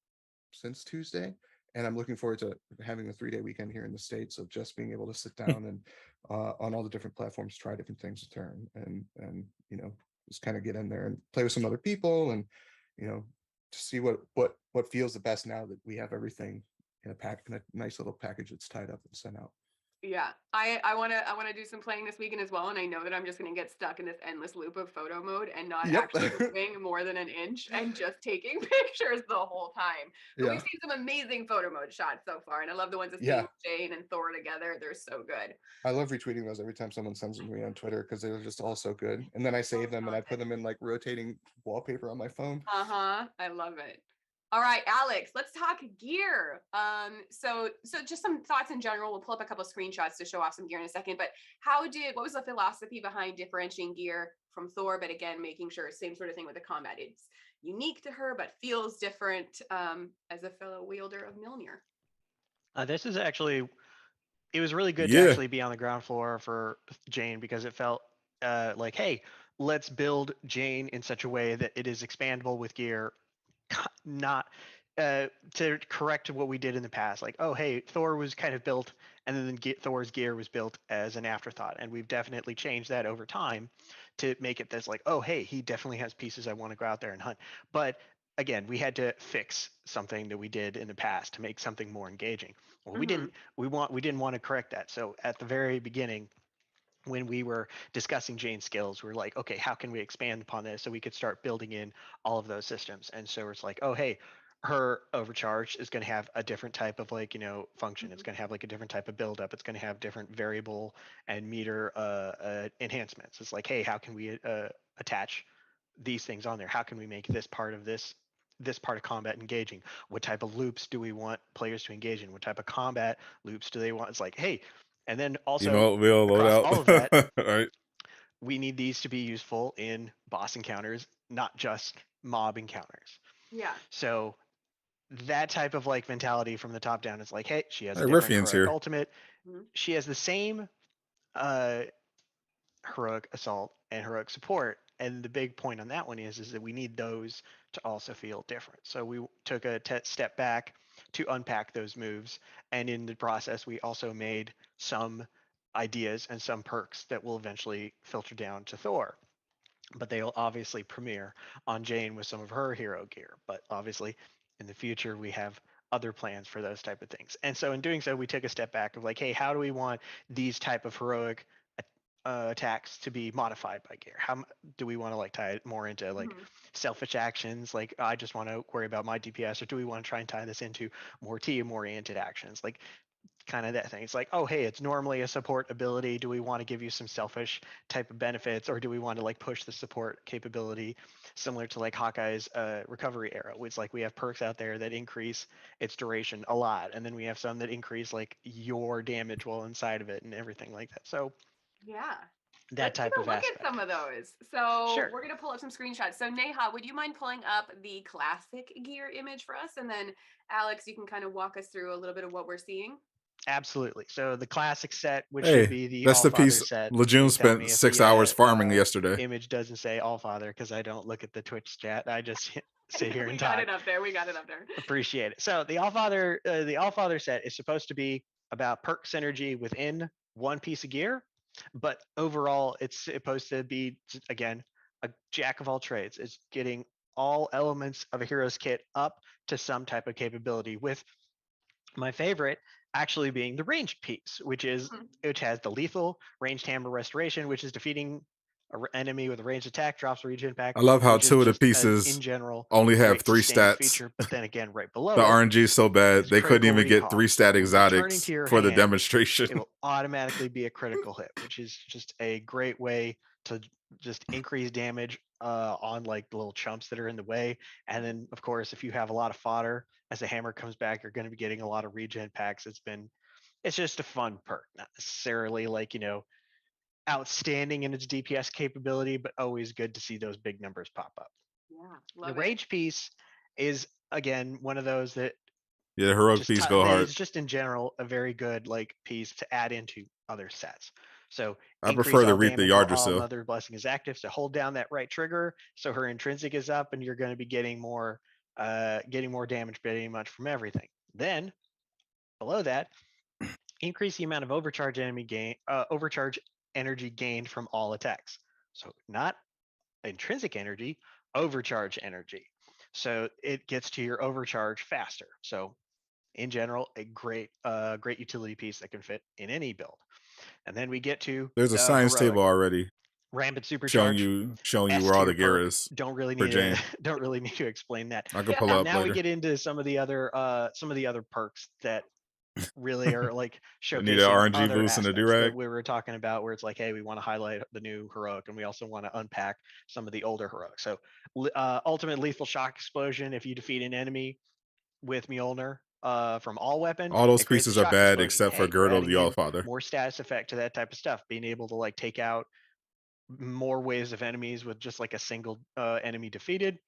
since Tuesday, and I'm looking forward to having a 3-day weekend here in the States of just being able to sit down and on all the different platforms, try different things with her, and you know, just kind of get in there and play with some other people, and you know, to see what feels the best now that we have everything in a nice little package that's tied up and sent out. Yeah, I wanna do some playing this weekend as well, and I know that I'm just gonna get stuck in this endless loop of photo mode and not Yep. actually moving more than an inch and just taking pictures the whole time. But we've Yeah. seen some amazing photo mode shots so far, and I love the ones of Yeah. seeing Jane and Thor together. They're so good. I love retweeting those every time someone sends them to me on Twitter, because they're just all so good. And then I save them and I put them in like rotating wallpaper on my phone. I love it. All right, Alex, let's talk gear. So just some thoughts in general. We'll pull up a couple of screenshots to show off some gear in a second. But what was the philosophy behind differentiating gear from Thor? But again, making sure same sort of thing with the combat. It's unique to her, but feels different as a fellow wielder of Mjolnir. This is actually, it was really good to actually be on the ground floor for Jane, because it felt like, hey, let's build Jane in such a way that it is expandable with gear, not to correct what we did in the past. Like, oh, hey, Thor was kind of built, and then Thor's gear was built as an afterthought. And we've definitely changed that over time to make it this like, oh, hey, he definitely has pieces I want to go out there and hunt. But again, we had to fix something that we did in the past to make something more engaging. Well, we didn't want to correct that. So at the very beginning, when we were discussing Jane's skills, we were like, okay, how can we expand upon this so we could start building in all of those systems? And so it's like, oh, hey, her overcharge is going to have a different type of like, you know, function. It's going to have like a different type of buildup. It's going to have different variable and meter enhancements. It's like, hey, how can we attach these things on there? How can we make this part of combat engaging? What type of loops do we want players to engage in? What type of combat loops do they want? It's like, hey, and then also, you know, we'll load across out. all of that, all right, we need these to be useful in boss encounters, not just mob encounters. Yeah. So that type of like mentality from the top down is like, hey, she has a Hey, different Riffian's heroic here. ultimate. She has the same heroic assault and heroic support. And the big point on that one is that we need those to also feel different. So we took a step back to unpack those moves. And in the process, we also made some ideas and some perks that will eventually filter down to Thor. But they'll obviously premiere on Jane with some of her hero gear. But obviously, in the future, we have other plans for those type of things. And so in doing so, we took a step back of like, hey, how do we want these type of heroic attacks to be modified by gear? How do we want to like tie it more into like selfish actions, like I just want to worry about my DPS, or do we want to try and tie this into more team oriented actions, like kind of that thing? It's like, oh, hey, it's normally a support ability. Do we want to give you some selfish type of benefits, or do we want to like push the support capability similar to like Hawkeye's recovery arrow? It's like we have perks out there that increase its duration a lot, and then we have some that increase like your damage while inside of it and everything like that. So yeah, that type of aspect. Look at some of those. So sure. We're gonna pull up some screenshots. So Neha, would you mind pulling up the classic gear image for us, and then Alex, you can kind of walk us through a little bit of what we're seeing. Absolutely. So the classic set, which should be the that's the All-Father piece set. Laajune spent 6 hours farming yesterday. Image doesn't say All-Father because I don't look at the Twitch chat. I just sit here and we talk. got it up there. We got it up there. Appreciate it. So the Allfather set is supposed to be about perk synergy within one piece of gear, but overall it's supposed to be, again, a jack of all trades. It's getting all elements of a hero's kit up to some type of capability, with my favorite actually being the ranged piece, which has the lethal ranged hammer restoration, which is defeating an enemy with a ranged attack drops a regen pack. I love how which is 2 of the just pieces in general only have great 3 sustained stats. feature, but then again, right below The it, RNG is so bad is they couldn't critical even get recall. 3 stat So when returning exotics to your for the hand, demonstration. it will automatically be a critical hit, which is just a great way to just increase damage on like the little chumps that are in the way. And then, of course, if you have a lot of fodder, as the hammer comes back, you're going to be getting a lot of regen packs. It's just a fun perk, not necessarily like, outstanding in its DPS capability, but always good to see those big numbers pop up. Yeah, love The rage piece is, again, one of those that Yeah, heroic piece go hard. It's just in general a very good like piece to add into other sets. So I prefer the Reap the Yggdrasil. Mother Blessing is active, so hold down that right trigger so her intrinsic is up, and you're going to be getting more damage pretty much from everything. Then below that, increase the amount of overcharge energy gained from all attacks. So not intrinsic energy, overcharge energy. So it gets to your overcharge faster. So in general, a great utility piece that can fit in any build. And then we get to there's a science table already rampant supercharge, showing you where all the gear is. Don't really need to explain that. I can pull up now later. we get into some of the other perks that really are like showcasing need an RNG other boost in the that we were talking about, where it's like, hey, we want to highlight the new heroic, and we also want to unpack some of the older heroics. So ultimate lethal shock explosion, if you defeat an enemy with Mjolnir from all weapon, all those pieces are bad except for Girdle of the Allfather. More status effect to that type of stuff, being able to like take out more waves of enemies with just like a single enemy defeated,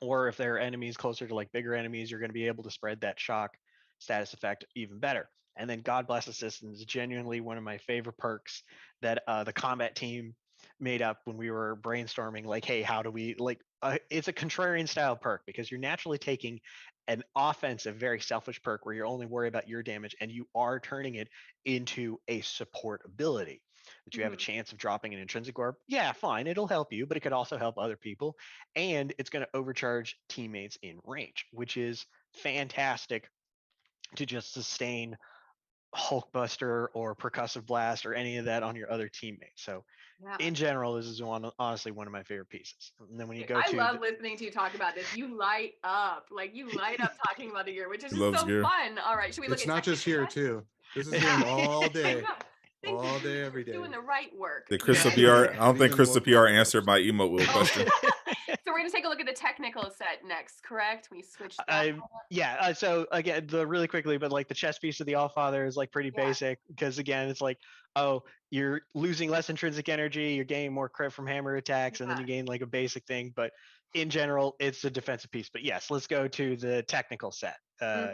or if there are enemies closer to like bigger enemies, you're going to be able to spread that shock status effect even better. And then God Bless Assistance is genuinely one of my favorite perks that the combat team made up when we were brainstorming, like, hey, how do we it's a contrarian style perk, because you're naturally taking an offensive, very selfish perk where you're only worried about your damage, and you are turning it into a support ability that you have a chance of dropping an intrinsic orb. Yeah, fine, it'll help you, but it could also help other people, and it's going to overcharge teammates in range, which is fantastic to just sustain Hulkbuster or Percussive Blast or any of that on your other teammates. So in general, this is honestly one of my favorite pieces. And then when you go I love listening to you talk about this. You light up talking about the gear, which is just so fun. All right, should we look at it's not just here too. This is him all day. All day, every day. Doing the right work. The Crystal PR. I don't think Crystal PR answered my emote wheel question. So we're gonna take a look at the technical set next, correct? We switched. So again, really quickly, but like the chest piece of the Allfather is like pretty basic, because again, it's like, oh, you're losing less intrinsic energy, you're gaining more crit from hammer attacks, and then you gain like a basic thing. But in general, it's a defensive piece. But yes, let's go to the technical set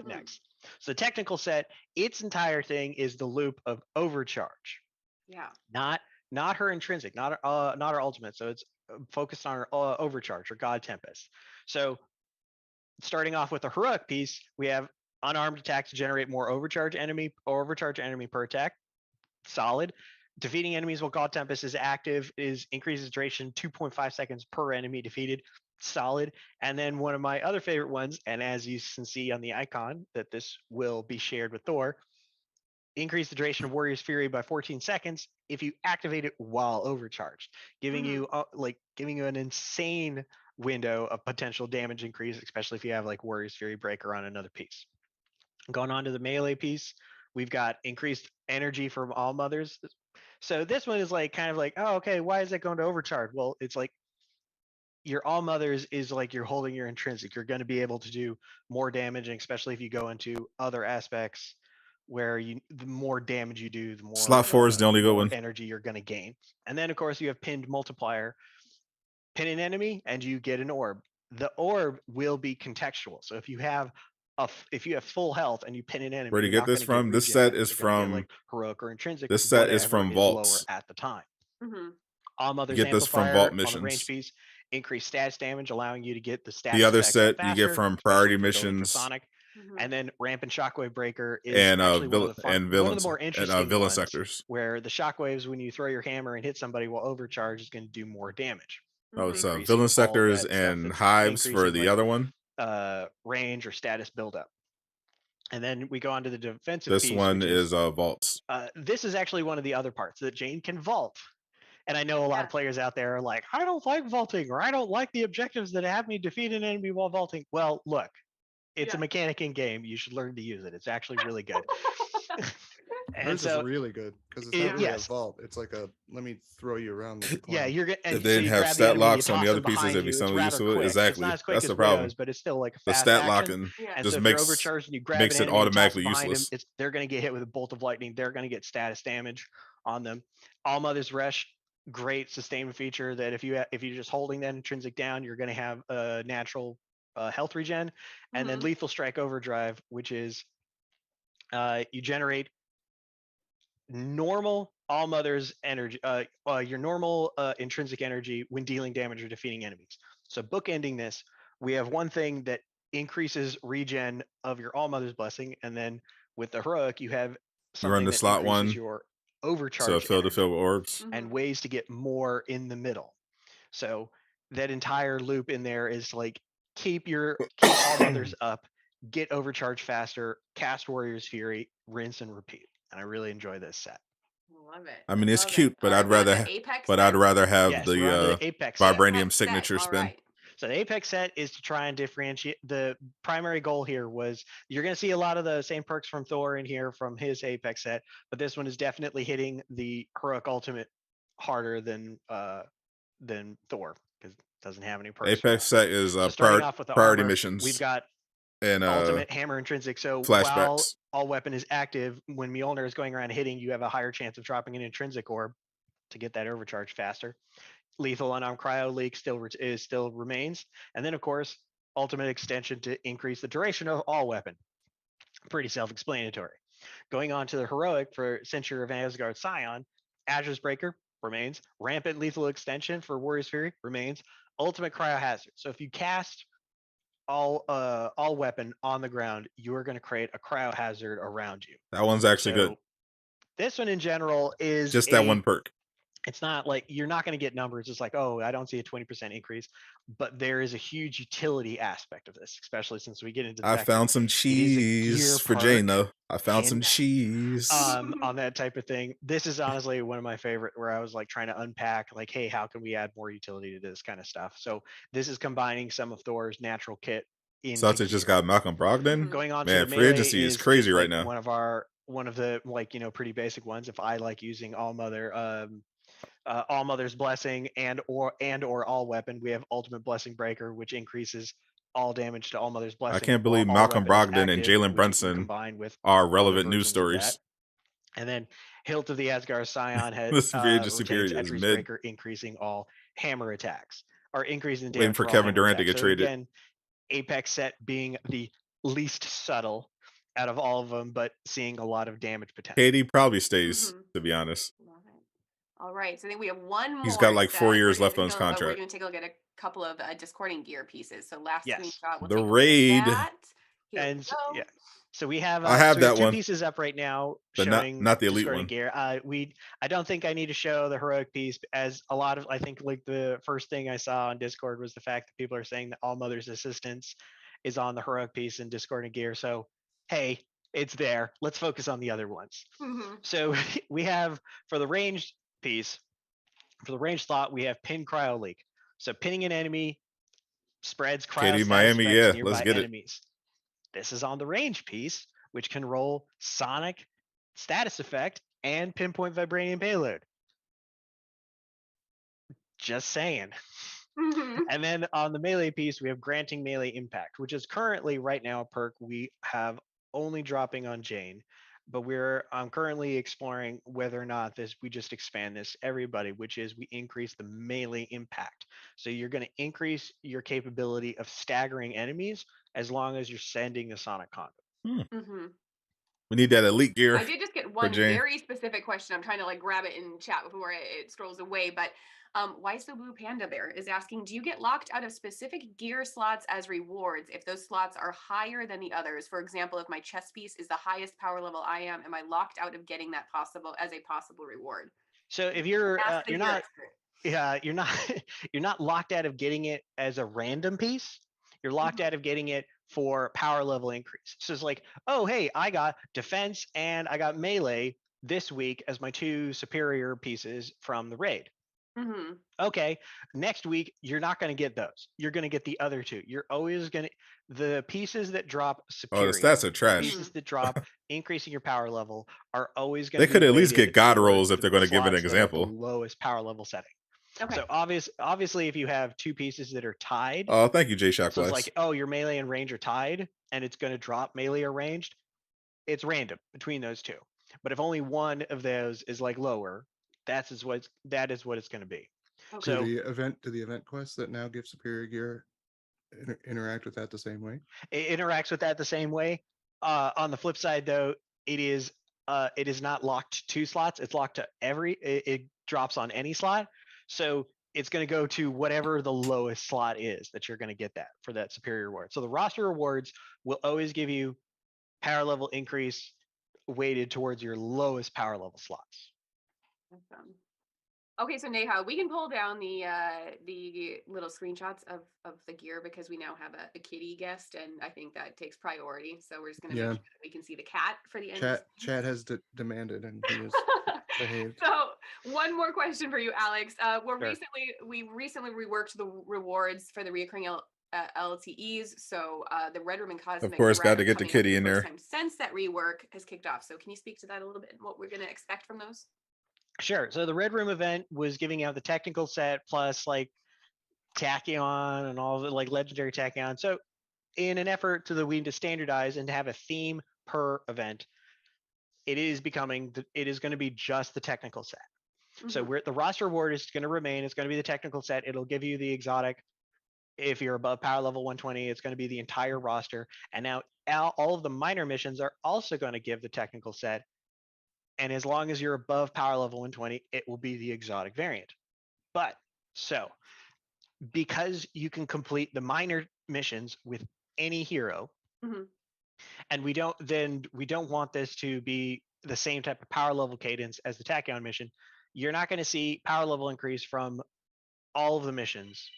next. So the technical set, its entire thing is the loop of overcharge. Yeah. Not her intrinsic, not her ultimate. So it's focused on her overcharge or God Tempest. So starting off with the heroic piece, we have unarmed attacks to generate more overcharge enemy per attack. Solid. Defeating enemies while God Tempest is active increases duration 2.5 seconds per enemy defeated. Solid. And then one of my other favorite ones, and as you can see on the icon that this will be shared with Thor, increase the duration of Warrior's Fury by 14 seconds if you activate it while overcharged, giving you an insane window of potential damage increase, especially if you have like Warrior's Fury Breaker on another piece. Going on to the melee piece, we've got increased energy from all mothers. So this one is like kind of like, oh, okay, why is that going to overcharge? Well, it's like your all mothers is like you're holding your intrinsic. You're going to be able to do more damage, and especially if you go into other aspects where the more damage you do, the more slot 4 is the only good one. Energy you're going to gain. And then of course you have pinned multiplier. Pin an enemy and you get an orb. The orb will be contextual. So if you have full health and you pin an enemy, where do you get this from? This set is from like heroic or intrinsic. This set is from Vaults at the time. Mm-hmm. All Mother's get this from Vault missions. On the range piece increased status damage, allowing you to get the status The other effect set faster, you get from especially priority if you're going for missions Sonic. Mhm. And then Rampant Shockwave Breaker is and actually one of the and one of villains the more and interesting villain ones, sectors. where the shockwaves, when you throw your hammer and hit somebody while overcharged, is going to do more damage. Oh, it's Increasing villain all sectors that stuff and that's hives for increasing the like other one. range or status buildup. And then we go on to the defensive This piece, one which is vaults. this is actually one of the other parts that Jane can vault. And I know a lot of players out there are like, I don't like vaulting, or I don't like the objectives that have me defeat an enemy while vaulting. Well, look, it's a mechanic in game. You should learn to use it. It's actually really good. And Hers so is really good because it's not really a vault. It's like a let me throw you around. Like yeah, you're good. If And they so didn't you have grab the stat enemy, you locks on toss the other them pieces, behind they'd be you. so It's rather used to it. quick. Exactly. It's not as quick That's as the problem. Widow's, but it's still like a The fast stat action. locking And just so if makes you're overcharged and you grab makes an it enemy and toss automatically them behind useless. them, they're going to get hit with a bolt of lightning. They're going to get status damage on them. All Mother's Rush, great sustainment feature that if you're just holding that intrinsic down, you're going to have a natural health regen. And then Lethal Strike Overdrive, which is you generate normal All Mother's energy, your normal intrinsic energy when dealing damage or defeating enemies. So bookending this, we have one thing that increases regen of your All Mother's Blessing, and then with the heroic, you have You run something the that slot increases one, your so overcharge fill energy with orbs. and ways to get more in the middle. So that entire loop in there is like keep All Mothers up, get overcharge faster, cast Warrior's Fury, rinse and repeat. And I really enjoy this set. Love it. I mean, it's cute, but I'd rather have Yes, we're on to the Apex set. vibranium signature spin. Right. So the Apex set is to try and differentiate. The primary goal here was you're going to see a lot of the same perks from Thor in here from his Apex set, but this one is definitely hitting the heroic ultimate harder than Thor because it doesn't have any perks. Apex set is so starting off with the priority armor, missions. we've got and ultimate hammer intrinsic. So flashbacks. while all weapon is active, when Mjolnir is going around hitting, you have a higher chance of dropping an intrinsic orb to get that overcharge faster. Lethal unarmed cryo leak still remains, and then of course ultimate extension to increase the duration of all weapon. Pretty self-explanatory. Going on to the heroic for Censure of Asgard Scion, Azra's Breaker remains. Rampant lethal extension for Warrior's Fury remains. Ultimate cryohazard. So if you cast all weapon on the ground, you are going to create a cryohazard around you. That one's actually good. This one in general is just that one perk. It's not like you're not going to get numbers. It's like, oh, I don't see a 20% increase, but there is a huge utility aspect of this, especially since we get into the I found some cheese for Jane though. I found some cheese on that type of thing. This is honestly one of my favorite where I was like trying to unpack like, hey, how can we add more utility to this kind of stuff? So this is combining some of Thor's natural kit in. Such as just got Malcolm Brogdon. Going on Man, to free agency is crazy right now. One of the like, pretty basic ones. If I like using All Mother's Blessing and or all weapon, we have Ultimate Blessing Breaker, which increases all damage to All Mother's Blessing. I can't believe Malcolm Brogdon and Jalen Brunson are relevant news stories. And then Hilt of the Asgard Scion has this free agency period is mid. Breaker, increasing all hammer attacks or increasing damage. Waiting for Kevin Durant to get traded. Again, Apex set being the least subtle out of all of them, but seeing a lot of damage potential. KD probably stays, to be honest. All right, so I think we have one more. He's got like 4 years left on his contract. We're going to take a look at a couple of discording gear pieces. So last screenshot, we'll the take raid. And so we have. I have that two one. Pieces up right now, but showing not the elite one. Gear. I don't think I need to show the heroic piece, as a lot of I think like the first thing I saw on Discord was the fact that people are saying that All Mother's Assistance is on the heroic piece in discording gear. So hey, it's there. Let's focus on the other ones. So we have for the ranged piece, for the range slot, we have pin cryo leak. So pinning an enemy spreads cryo KD Miami, yeah, nearby let's get enemies. This is on the range piece, which can roll sonic status effect and pinpoint vibranium payload. Just saying. And then on the melee piece, we have granting melee impact, which is currently right now a perk we have only dropping on Jane. But I'm currently exploring whether or not we just expand this everybody, which is we increase the melee impact. So you're going to increase your capability of staggering enemies as long as you're sending a sonic conduit. We need that elite gear. I did just get one very specific question. I'm trying to like grab it in chat before it scrolls away, but Why So Blue Panda Bear is asking, do you get locked out of specific gear slots as rewards if those slots are higher than the others? For example, if my chest piece is the highest power level I am I locked out of getting that possible as a possible reward? So if you're You're not you're not you're not locked out of getting it as a random piece. You're locked out of getting it for power level increase. So it's like, oh hey, I got defense and I got melee this week as my 2 superior pieces from the raid. Mm-hmm. Okay, next week you're not going to get those. You're going to get the other 2. You're always going to the pieces that drop superior. Oh, the stats are trash. Pieces that drop increasing your power level are always going to. They could at least get god rolls if they're going to give an example. The lowest power level setting. Okay. So obviously, if you have 2 pieces that are tied. Oh, thank you, J Shock. So it's like, oh, your melee and range are tied, and it's going to drop melee or ranged. It's random between those 2. But if only one of those is like lower, that is what it's going to be. Okay. So do the event quests that now give superior gear interact with that the same way? It interacts with that the same way. On the flip side, though, it is not locked to slots. It's locked to it drops on any slot. So it's going to go to whatever the lowest slot is that you're going to get that for that superior reward. So the roster rewards will always give you power level increase weighted towards your lowest power level slots. Awesome. Okay, so Neha, we can pull down the little screenshots of the gear because we now have a kitty guest, and I think that takes priority. So we're just going to make sure that we can see the cat for the end. Chat has demanded, and he is behaved. So one more question for you, Alex. We recently reworked the rewards for the reoccurring LTEs. So the Red Room and Cosmic, of course, got to get the kitty in there. Since that rework has kicked off. So can you speak to that a little bit and what we're going to expect from those? Sure. So the Red Room event was giving out the technical set plus like Tachyon and all the like legendary Tachyon. So in an effort to standardize and to have a theme per event, it is going to be just the technical set. Mm-hmm. So the roster reward is going to remain. It's going to be the technical set. It'll give you the exotic. If you're above power level 120, it's going to be the entire roster. And now all of the minor missions are also going to give the technical set. And as long as you're above power level 120, it will be the exotic variant. But so because you can complete the minor missions with any hero, mm-hmm. and we don't want this to be the same type of power level cadence as the Tachyon mission, you're not going to see power level increase from all of the missions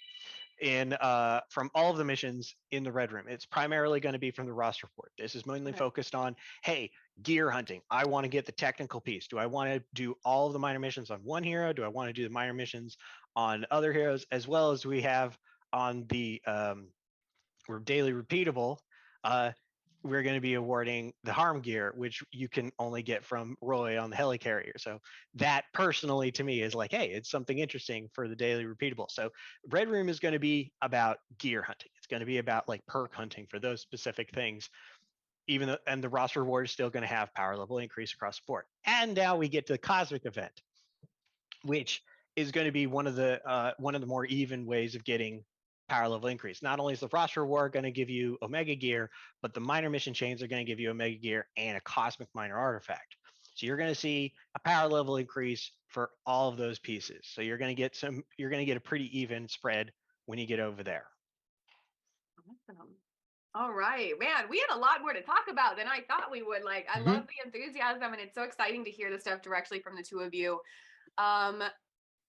in the Red Room. It's primarily going to be from the roster report. This is mainly focused on, hey, gear hunting. I want to get the technical piece. Do I want to do all of the minor missions on one hero? Do I want to do the minor missions on other heroes, as well as we have on the daily repeatable? We're going to be awarding the harm gear, which you can only get from Roy on the helicarrier. So that personally to me is like, hey, it's something interesting for the daily repeatable. So Red Room is going to be about gear hunting. It's going to be about like perk hunting for those specific things. And the roster reward is still going to have power level increase across the board. And now we get to the Cosmic event, which is going to be one of the more even ways of getting power level increase. Not only is the roster reward going to give you Omega gear, but the minor mission chains are going to give you Omega gear and a Cosmic minor artifact. So you're going to see a power level increase for all of those pieces. So you're going to get a pretty even spread when you get over there. Awesome. All right, man, we had a lot more to talk about than I thought we would. Like, I love the enthusiasm, and it's so exciting to hear the stuff directly from the two of you.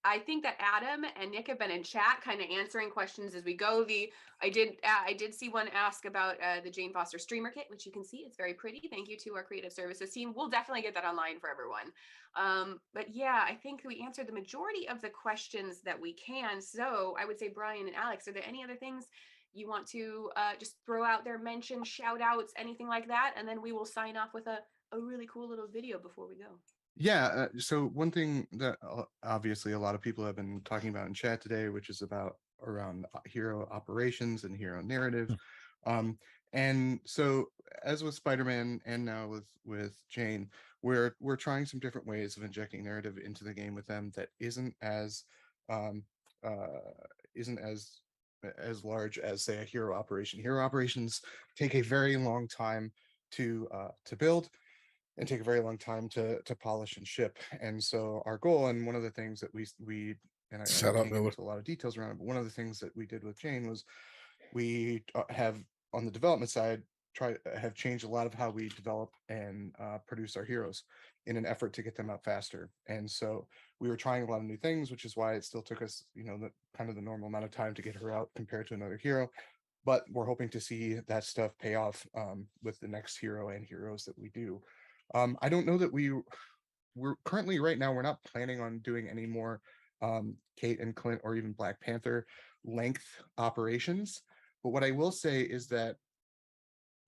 I think that Adam and Nick have been in chat kind of answering questions as we go. I did see one ask about the Jane Foster streamer kit, which you can see. It's very pretty. Thank you to our creative services team. We'll definitely get that online for everyone. But yeah, I think we answered the majority of the questions that we can. So I would say, Brian and Alex, are there any other things you want to just throw out there, mention, shout outs, anything like that? And then we will sign off with a really cool little video before we go. Yeah, so one thing that obviously a lot of people have been talking about in chat today, which is around hero operations and hero narrative. And so as with Spider-Man and now with Jane, we're trying some different ways of injecting narrative into the game with them that isn't as large as, say, a hero operation. Hero operations take a very long time to build and take a very long time to polish and ship. And so our goal, and one of the things that we and I Shut up, can't get Miller. into a lot of details around it, but one of the things that we did with Jane was we have on the development side have changed a lot of how we develop and produce our heroes in an effort to get them out faster. And so we were trying a lot of new things, which is why it still took us, you know, the kind of the normal amount of time to get her out compared to another hero. But we're hoping to see that stuff pay off with the next hero and heroes that we do. I don't know that we're currently right now, we're not planning on doing any more Kate and Clint or even Black Panther length operations. But what I will say is that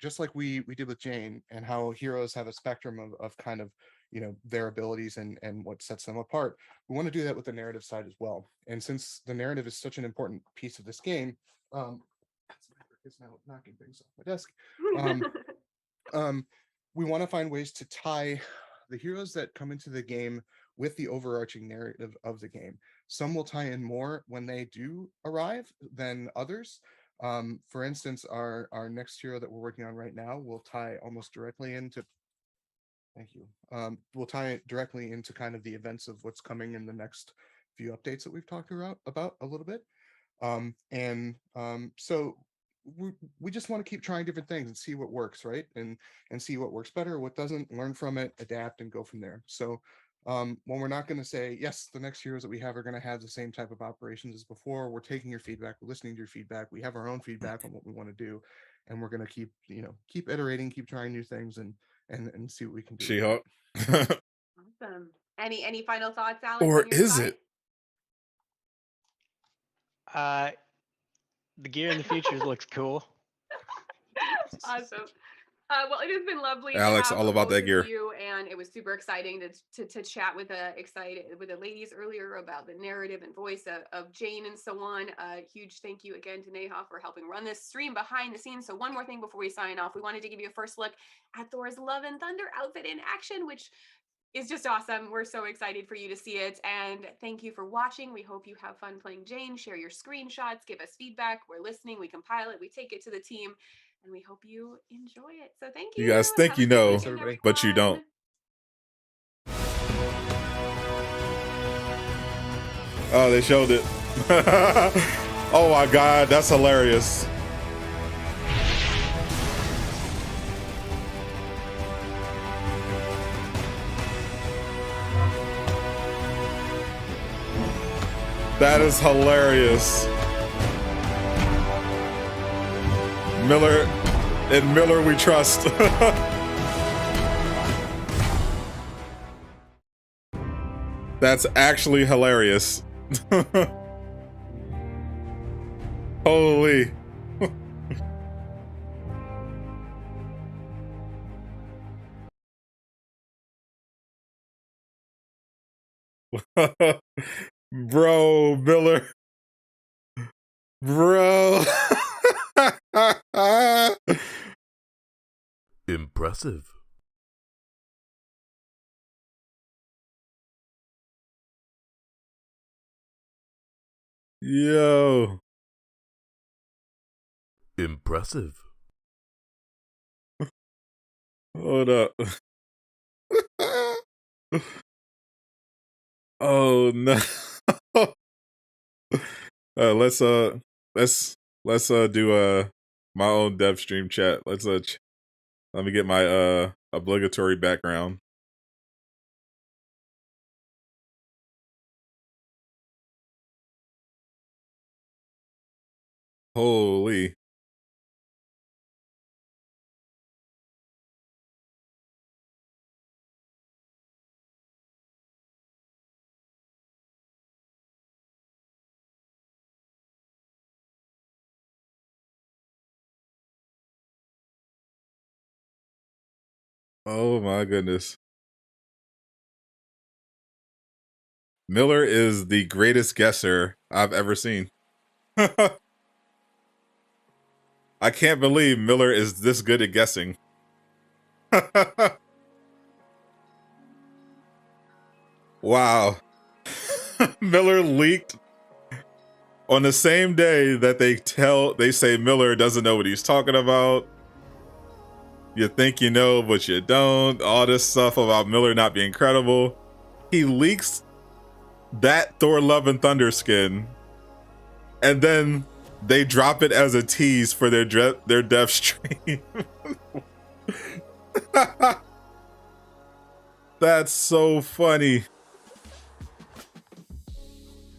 just like we did with Jane, and how heroes have a spectrum of kind of, you know, their abilities and what sets them apart, we want to do that with the narrative side as well. And since the narrative is such an important piece of this game, it's now knocking things off my desk. We want to find ways to tie the heroes that come into the game with the overarching narrative of the game. Some will tie in more when they do arrive than others. For instance, our next hero that we're working on right now will tie almost directly into, thank you, we'll tie it directly into kind of the events of what's coming in the next few updates that we've talked about a little bit. So we just want to keep trying different things and see what works, right? And see what works better, what doesn't, learn from it, adapt, and go from there. So when we're not going to say, yes, the next heroes that we have are going to have the same type of operations as before, we're taking your feedback, we're listening to your feedback, we have our own feedback on what we want to do, and we're going to keep iterating, keep trying new things, and see what we can do. She-Hulk. Awesome. Any final thoughts, Alex? Or on your is side? it? The gear in the futures looks cool. Awesome. Well, it has been lovely. Alex, to have all about both that of gear. You, and it was super exciting to chat with the ladies earlier about the narrative and voice of Jane and so on. Huge thank you again to Neha for helping run this stream behind the scenes. So one more thing before we sign off, we wanted to give you a first look at Thor's Love and Thunder outfit in action, which is just awesome. We're so excited for you to see it. And thank you for watching. We hope you have fun playing Jane. Share your screenshots, give us feedback. We're listening, we compile it, we take it to the team, and we hope you enjoy it. So thank you. You guys think Have you a good know, weekend, everybody. but you don't. Oh, they showed it. Oh my God, that's hilarious. That is hilarious. Miller we trust. That's actually hilarious. Holy. Bro, Miller. Bro. Impressive. Yo. Impressive. Hold up. Oh no. Let's do my own dev stream chat. Let's let me get my obligatory background. Holy. Oh my goodness. Miller is the greatest guesser I've ever seen. I can't believe Miller is this good at guessing. Wow. Miller leaked on the same day that they say Miller doesn't know what he's talking about. You think you know, but you don't. All this stuff about Miller not being credible. He leaks that Thor Love and Thunder skin, and then they drop it as a tease for their dev stream. That's so funny.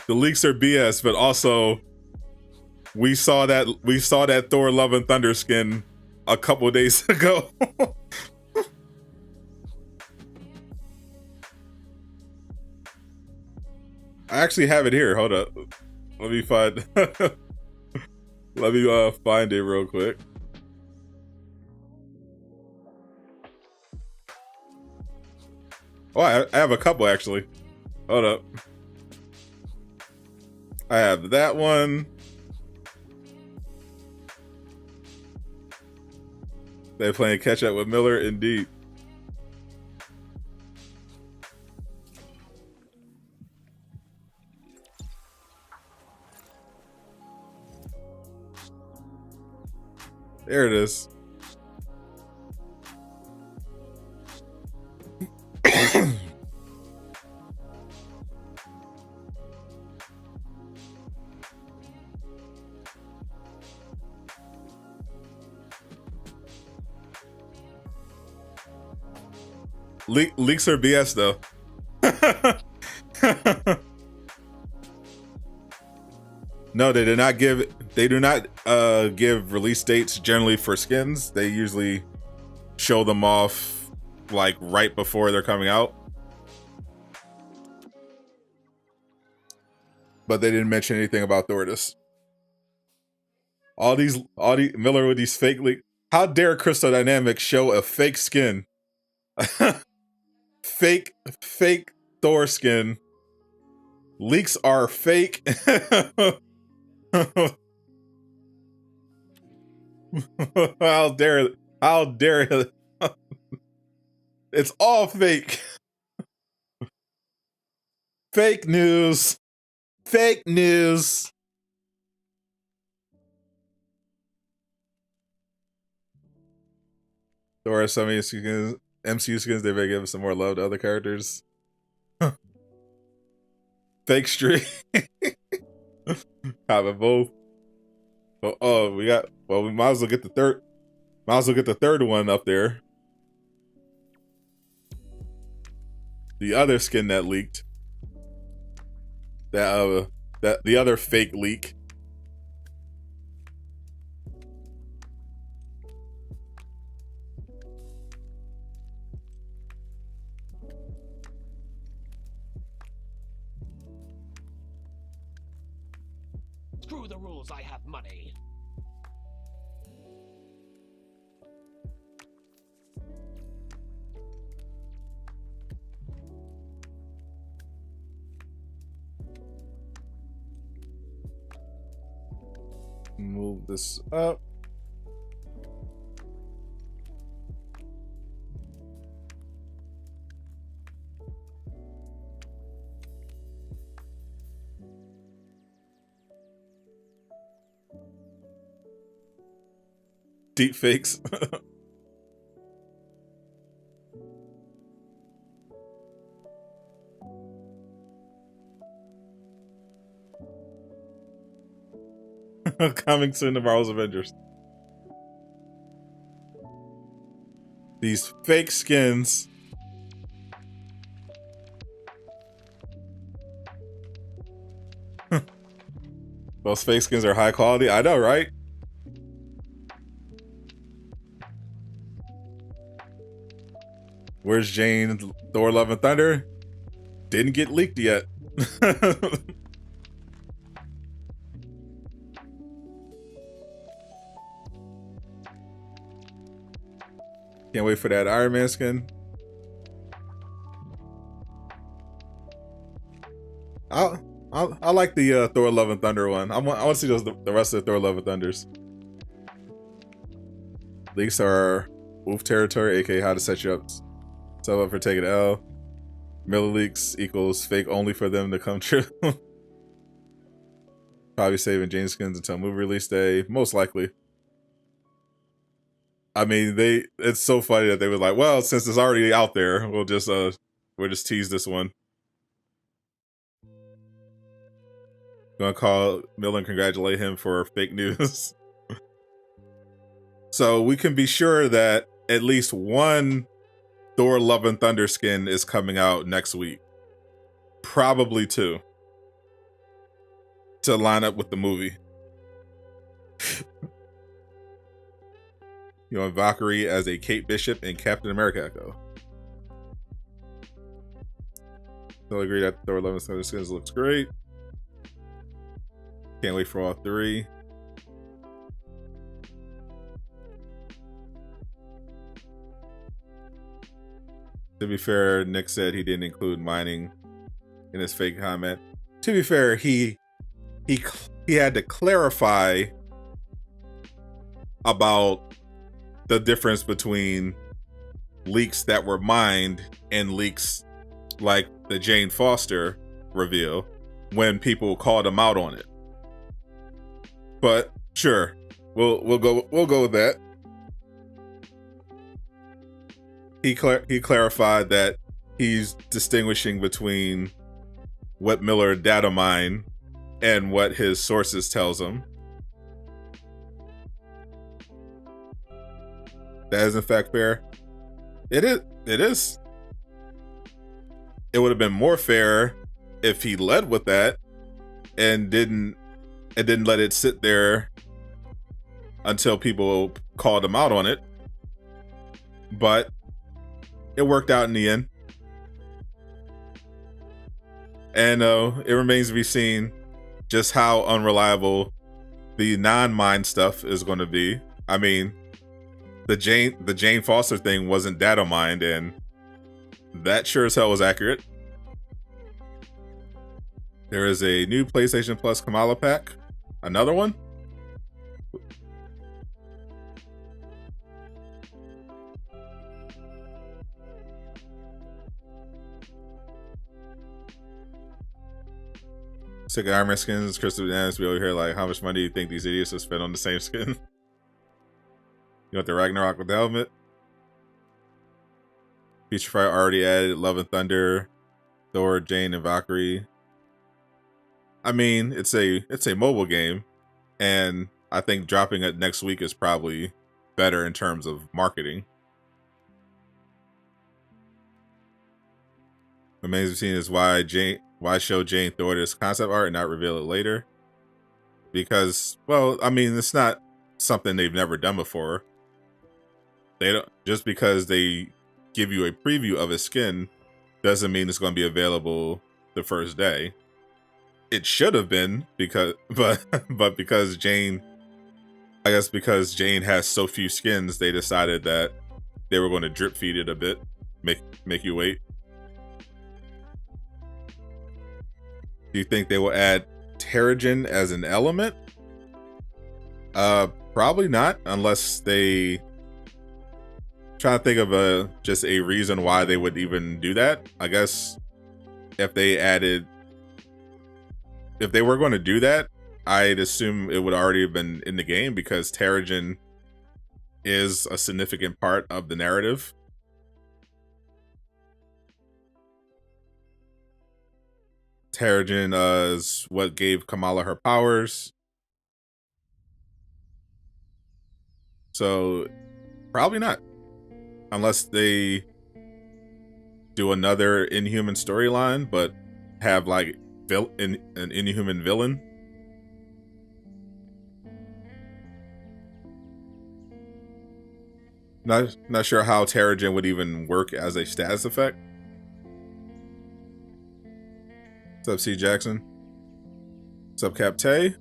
The leaks are BS, but also we saw that Thor Love and Thunder skin a couple days ago. I actually have it here. Hold up. Let me find let me find it real quick. Oh, I have a couple actually. Hold up. I have that one. They're playing catch up with Miller, indeed. There it is. Leaks are BS though. No, they do not give release dates generally for skins. They usually show them off like right before they're coming out. But they didn't mention anything about Thordis. All these Miller with these fake leaks. How dare Crystal Dynamics show a fake skin? fake Thor skin. Leaks are fake. How dare it's all fake. Fake news. There are some MCU skins, they may give some more love to other characters. Fake streak. Having both. Oh, we might as well get the third. Might as well get the third one up there. The other skin that leaked. That the other fake leak. Screw the rules, I have money. Move this up. Deep fakes. Coming soon to Marvel's Avengers. These fake skins. Those fake skins are high quality. I know, right? Where's Jane? Thor Love and Thunder? Didn't get leaked yet. Can't wait for that Iron Man skin. I like the Thor Love and Thunder one. I want to see the rest of the Thor Love and Thunders. Leaks are wolf territory, aka how to set you up. So up for taking L. Miller leaks equals fake only for them to come true. Probably saving Jane skins until movie release day, most likely. I mean, it's so funny that they were like, well, since it's already out there, we'll just tease this one. Gonna call Miller and congratulate him for fake news. So we can be sure that at least one Thor Love and Thunder skin is coming out next week. Probably two. To line up with the movie. You know, Valkyrie as a Kate Bishop and Captain America Echo. So I agree that Thor Love and Thunder skins looks great. Can't wait for all three. To be fair, Nick said he didn't include mining in his fake comment. To be fair, he had to clarify about the difference between leaks that were mined and leaks like the Jane Foster reveal when people called him out on it. But sure, we'll go with that. He clarified that he's distinguishing between what Miller data mined and what his sources tells him. That is in fact fair. It is. It would have been more fair if he led with that and didn't let it sit there until people called him out on it. But it worked out in the end. And it remains to be seen just how unreliable the non-mine stuff is going to be. I mean, the Jane Foster thing wasn't data mined, and that sure as hell was accurate. There is a new PlayStation Plus Kamala pack. Another one? Sick of armor skins, Crystal Bananas. We over here like, how much money do you think these idiots have spent on the same skin? You want the Ragnarok with the helmet? Feature Fight already added Love and Thunder, Thor, Jane, and Valkyrie. I mean, it's a mobile game, and I think dropping it next week is probably better in terms of marketing. Amazing scene is why show Jane Thor this concept art and not reveal it later? Because, well, I mean, it's not something they've never done before. They don't, just because they give you a preview of a skin doesn't mean it's going to be available the first day. It should have been, but because Jane, I guess because Jane has so few skins, they decided that they were going to drip feed it a bit, make you wait. Do you think they will add Terrigen as an element? Probably not, unless they try to think of just a reason why they would even do that. I guess if they were going to do that, I'd assume it would already have been in the game because Terrigen is a significant part of the narrative. Terrigen is what gave Kamala her powers. So probably not. Unless they do another Inhuman storyline, but have like an Inhuman villain. Not sure how Terrigen would even work as a status effect. What's up, C. Jackson? What's up, Cap Tay?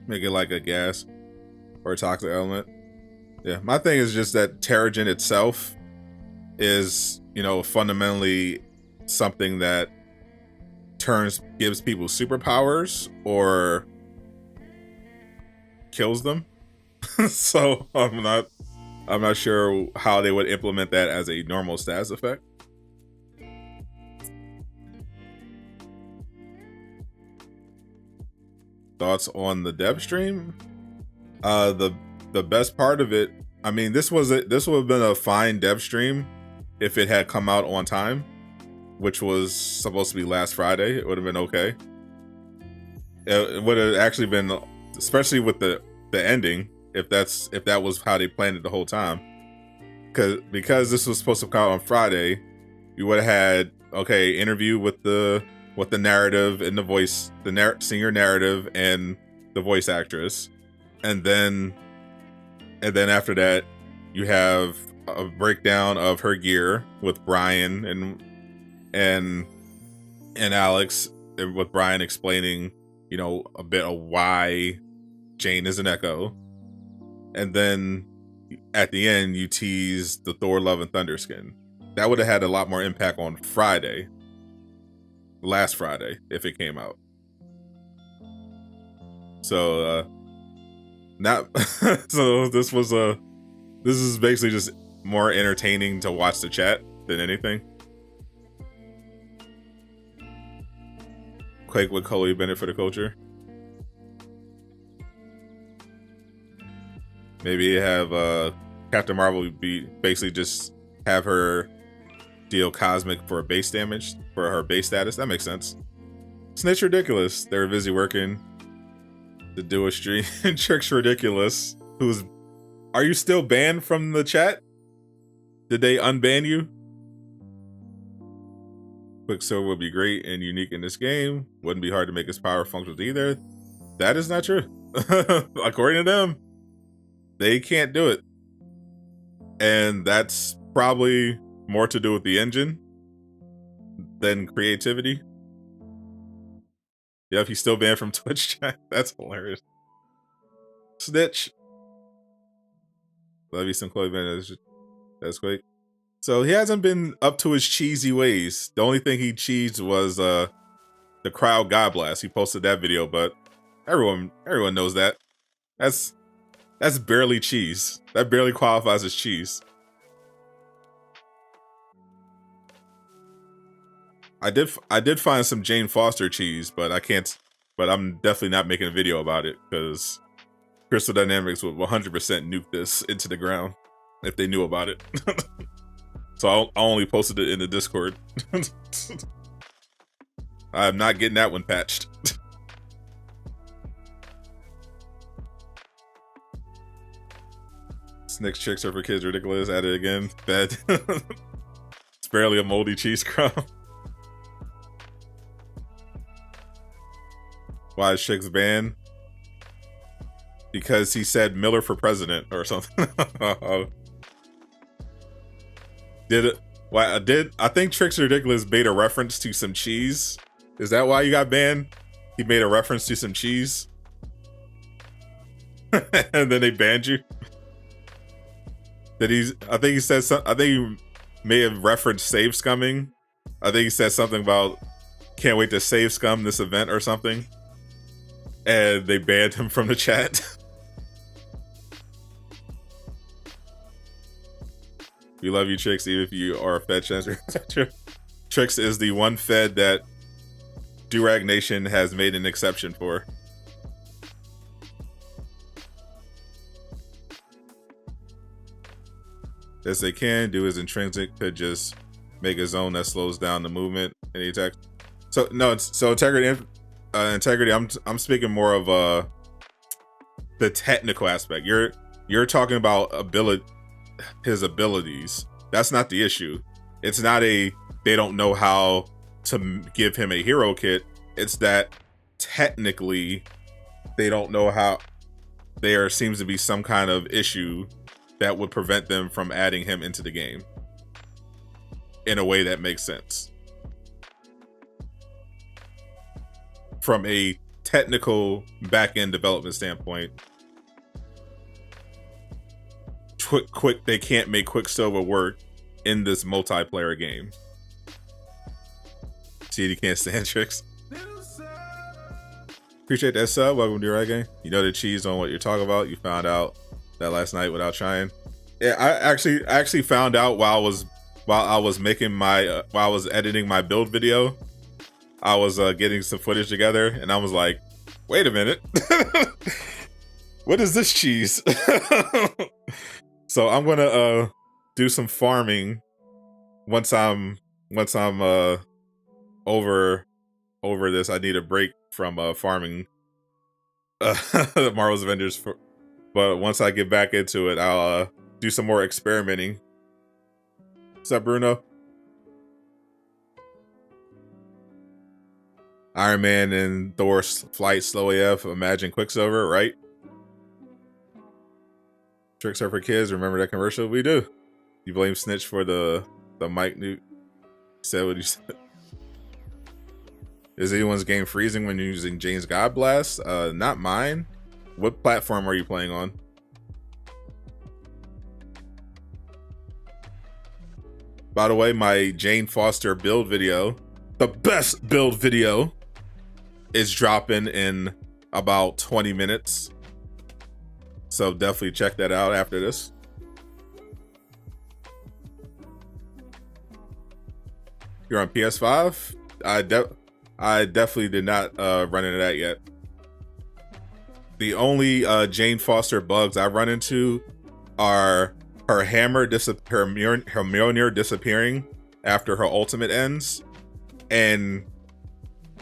Make it like a gas or a toxic element. Yeah, my thing is just that Terrigen itself is, you know, fundamentally something that gives people superpowers or kills them. So I'm not sure how they would implement that as a normal status effect. Thoughts on the dev stream? The best part of it, I mean, this would have been a fine dev stream if it had come out on time, which was supposed to be last Friday, it would have been okay. It would have actually been, especially with the ending, if that was how they planned it the whole time. Because this was supposed to come out on Friday, you would have had interview with the narrative and the voice, senior narrative and the voice actress, and then after that you have a breakdown of her gear with Brian and Alex, with Brian explaining, a bit of why Jane is an Echo, and then at the end you tease the Thor Love and Thunder skin. That would have had a lot more impact on last Friday, if it came out. So so this is basically just more entertaining to watch the chat than anything. Quake with Chloe Bennett for the culture. Maybe have Captain Marvel basically just have her deal cosmic for base damage for her base status. That makes sense. Snitch ridiculous. They're busy working to do a stream. Trick's ridiculous. Are you still banned from the chat? Did they unban you? Quicksilver would be great and unique in this game. Wouldn't be hard to make his power functions either. That is not true. According to them, they can't do it. And that's probably more to do with the engine than creativity. Yep, he's still banned from Twitch chat. That's hilarious. Snitch. Love you some Chloe Bennett. That's quick. So he hasn't been up to his cheesy ways. The only thing he cheesed was the crowd God blast. He posted that video, but everyone knows that. That's barely cheese. That barely qualifies as cheese. I did find some Jane Foster cheese, but I'm definitely not making a video about it because Crystal Dynamics would 100% nuke this into the ground if they knew about it. So I only posted it in the Discord. I'm not getting that one patched. Snick's tricks are for kids ridiculous. At it again. Bad. It's barely a moldy cheese crumb. Why is Chicks banned? Because he said Miller for president or something. I think Tricks Ridiculous made a reference to some cheese. Is that why you got banned? He made a reference to some cheese. And then they banned you. I think he said something. I think he may have referenced Save Scumming. I think he said something about can't wait to save scum this event or something. And they banned him from the chat. We love you, Trix, even if you are a Fed chancellor. Trix is the one Fed that Durag Nation has made an exception for. As they can do his intrinsic could just make a zone that slows down the movement and the attack. So no, so integrity. I'm speaking more of the technical aspect. You're talking about his abilities. That's not the issue. It's not they don't know how to give him a hero kit. It's that technically they don't know how. There seems to be some kind of issue that would prevent them from adding him into the game in a way that makes sense. From a technical back-end development standpoint, they can't make Quicksilver work in this multiplayer game. See, you can't stand Tricks. Appreciate that sub. Welcome to your game. You know the cheese on what you're talking about. You found out that last night without trying. Yeah, I actually found out while I was editing my build video. I was getting some footage together, and I was like, "Wait a minute, what is this cheese?" So I'm gonna do some farming once I'm over this, I need a break from farming Marvel's Avengers. But once I get back into it, I'll do some more experimenting. What's up, Bruno? Iron Man and Thor's flight slow AF. Imagine Quicksilver, right? Tricks are for kids. Remember that commercial? We do. You blame Snitch for the Mike Newt. Said what he said. Is anyone's game freezing when you're using Jane's God Blast? Not mine. What platform are you playing on? By the way, my Jane Foster build video, the best build video, is dropping in about 20 minutes. So definitely check that out after this. You're on PS5? I definitely did not run into that yet. The only Jane Foster bugs I run into are her hammer her Mjolnir disappearing after her ultimate ends, and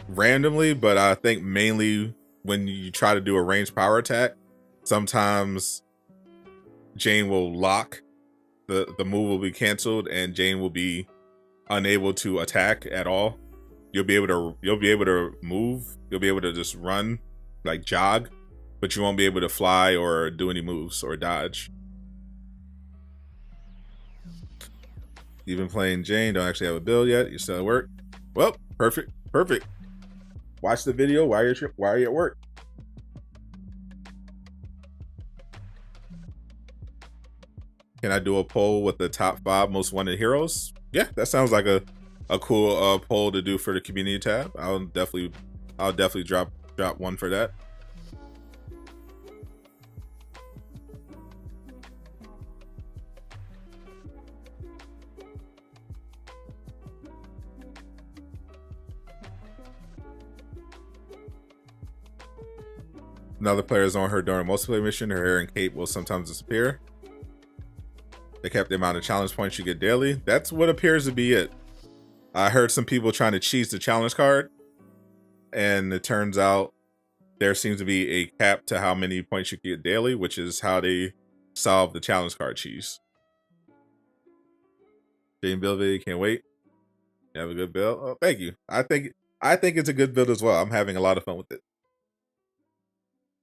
randomly, but I think mainly when you try to do a ranged power attack, sometimes Jane will lock, the move will be canceled, and Jane will be unable to attack at all. You'll be able to move, you'll be able to just run, like jog, but you won't be able to fly or do any moves or dodge. You've been playing Jane, don't actually have a build yet, you're still at work. Well, perfect. Watch the video while you're at work. Can I do a poll with the top 5 most wanted heroes? Yeah, that sounds like a cool poll to do for the community tab. I'll definitely drop one for that. Another player is on her during a multiplayer mission. Her hair and cape will sometimes disappear. They kept the amount of challenge points you get daily. That's what appears to be it. I heard some people trying to cheese the challenge card, and it turns out there seems to be a cap to how many points you get daily, which is how they solve the challenge card cheese. Jane build video, can't wait. You have a good build. Oh, thank you. I think it's a good build as well. I'm having a lot of fun with it.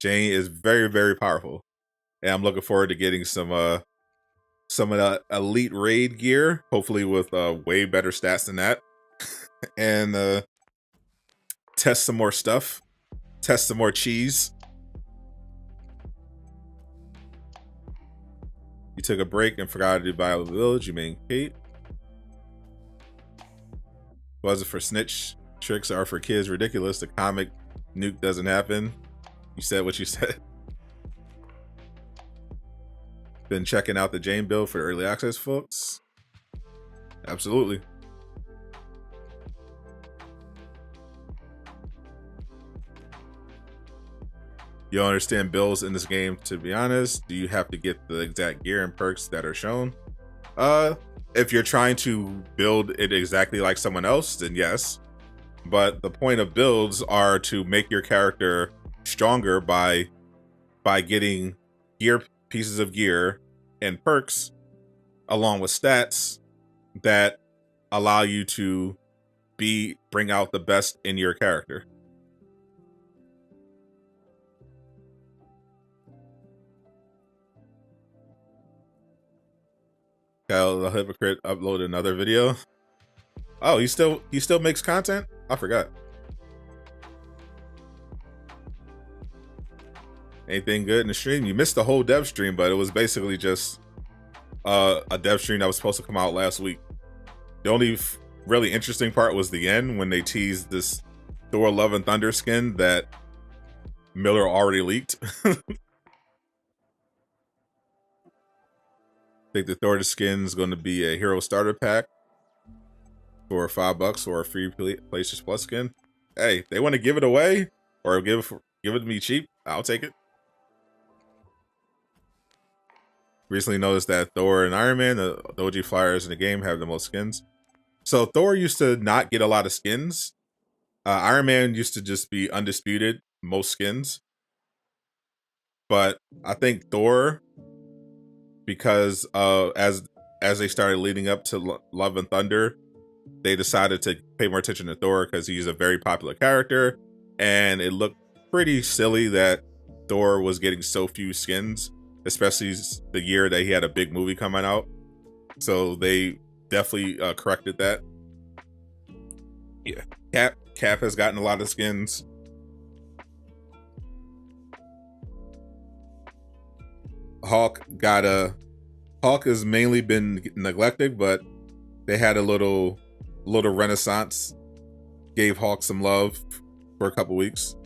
Jane is very, very powerful, and I'm looking forward to getting some of the elite raid gear, hopefully with way better stats than that, and test some more stuff, test some more cheese. You took a break and forgot to do Bio Village. You mean Kate? Was it for Snitch? Tricks are for kids. Ridiculous. The comic nuke doesn't happen. You said what you said. Been checking out the Jane build for early access, folks. Absolutely. You don't understand builds in this game, to be honest. Do you have to get the exact gear and perks that are shown? If you're trying to build it exactly like someone else, then yes. But the point of builds are to make your character stronger by getting pieces of gear and perks along with stats that allow you to bring out the best in your character. Kyle the Hypocrite uploaded another video. Oh, he still makes content? I forgot. Anything good in the stream? You missed the whole dev stream, but it was basically just a dev stream that was supposed to come out last week. The only really interesting part was the end when they teased this Thor Love and Thunder skin that Miller already leaked. I think the Thor skin is going to be a hero starter pack for $5 or a free PlayStation Plus skin. Hey, they want to give it away or give it to me cheap, I'll take it. Recently noticed that Thor and Iron Man, the OG flyers in the game, have the most skins. So Thor used to not get a lot of skins. Iron Man used to just be undisputed most skins. But I think Thor, because as they started leading up to Love and Thunder, they decided to pay more attention to Thor because he's a very popular character, and it looked pretty silly that Thor was getting so few skins, especially the year that he had a big movie coming out. So they definitely corrected that. Yeah, Cap has gotten a lot of skins. Hulk has mainly been neglected, but they had a little renaissance, gave Hulk some love for a couple weeks.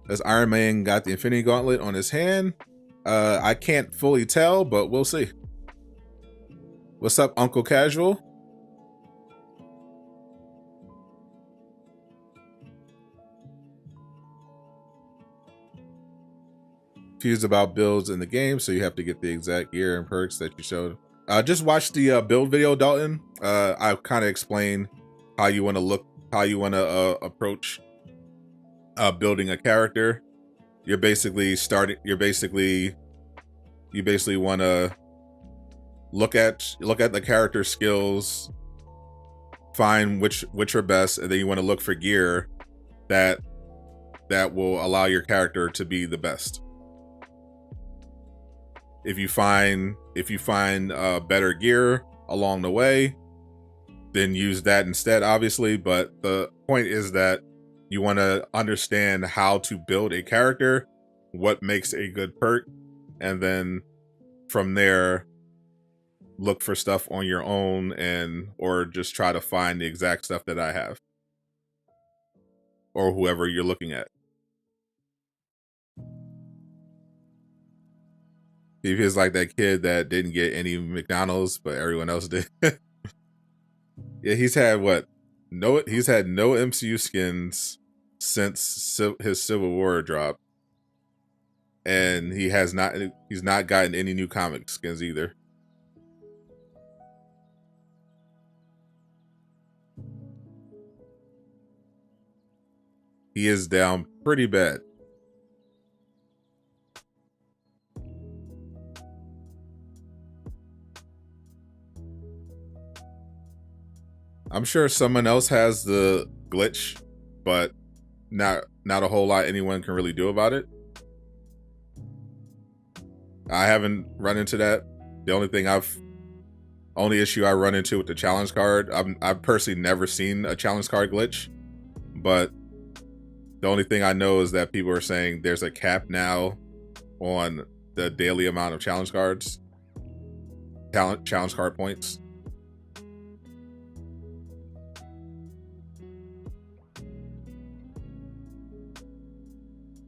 As Iron Man got the Infinity Gauntlet on his hand, I can't fully tell, but we'll see. What's up, Uncle Casual? Confused about builds in the game, so you have to get the exact gear and perks that you showed. Just watch the build video, Dalton. I kind of explain how you want to approach building a character. You basically want to look at the character skills, find which are best, and then you want to look for gear that will allow your character to be the best. If you find better gear along the way, then use that instead, obviously. But the point is that you want to understand how to build a character, what makes a good perk, and then from there look for stuff on your own, or just try to find the exact stuff that I have or whoever you're looking at. He feels like that kid that didn't get any McDonald's, but everyone else did. Yeah, he's had no MCU skins since his Civil War drop, and he's not gotten any new comic skins either. He is down pretty bad. I'm sure someone else has the glitch, but not a whole lot anyone can really do about it. I haven't run into that. The only issue I run into with the challenge card, I've personally never seen a challenge card glitch, but the only thing I know is that people are saying there's a cap now on the daily amount of challenge card points.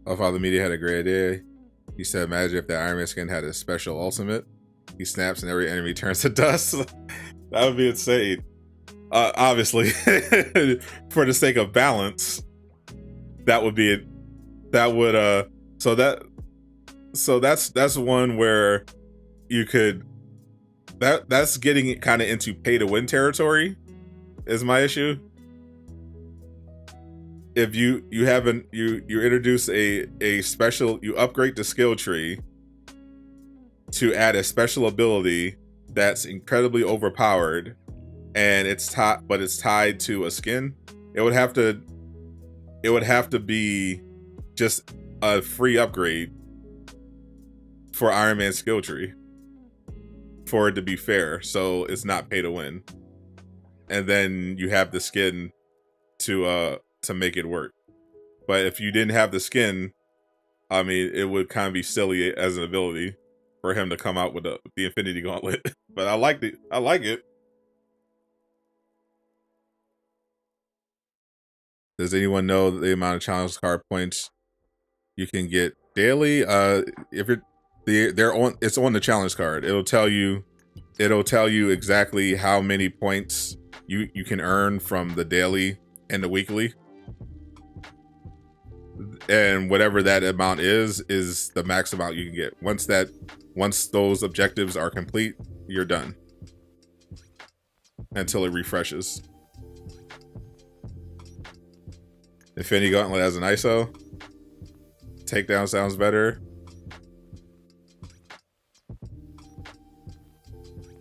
Oh, Father Media had a great idea. He said, imagine if the Iron Man skin had a special ultimate. He snaps and every enemy turns to dust. That would be insane. Obviously, for the sake of balance, that would be it. That would so that's one where you could that's getting it kind of into pay to win territory is my issue. If you introduce a special, you upgrade the skill tree to add a special ability that's incredibly overpowered, and it's tied to a skin, it would have to be just a free upgrade for Iron Man's skill tree for it to be fair, so it's not pay to win, and then you have the skin to make it work. But if you didn't have the skin, I mean, it would kind of be silly as an ability for him to come out with the Infinity Gauntlet. But I like it. Does anyone know the amount of challenge card points you can get daily? If it's on the challenge card. It'll tell you exactly how many points you can earn from the daily and the weekly. And whatever that amount is the max amount you can get. Once those objectives are complete, you're done. until it refreshes. Infinity Gauntlet has an ISO. Takedown sounds better.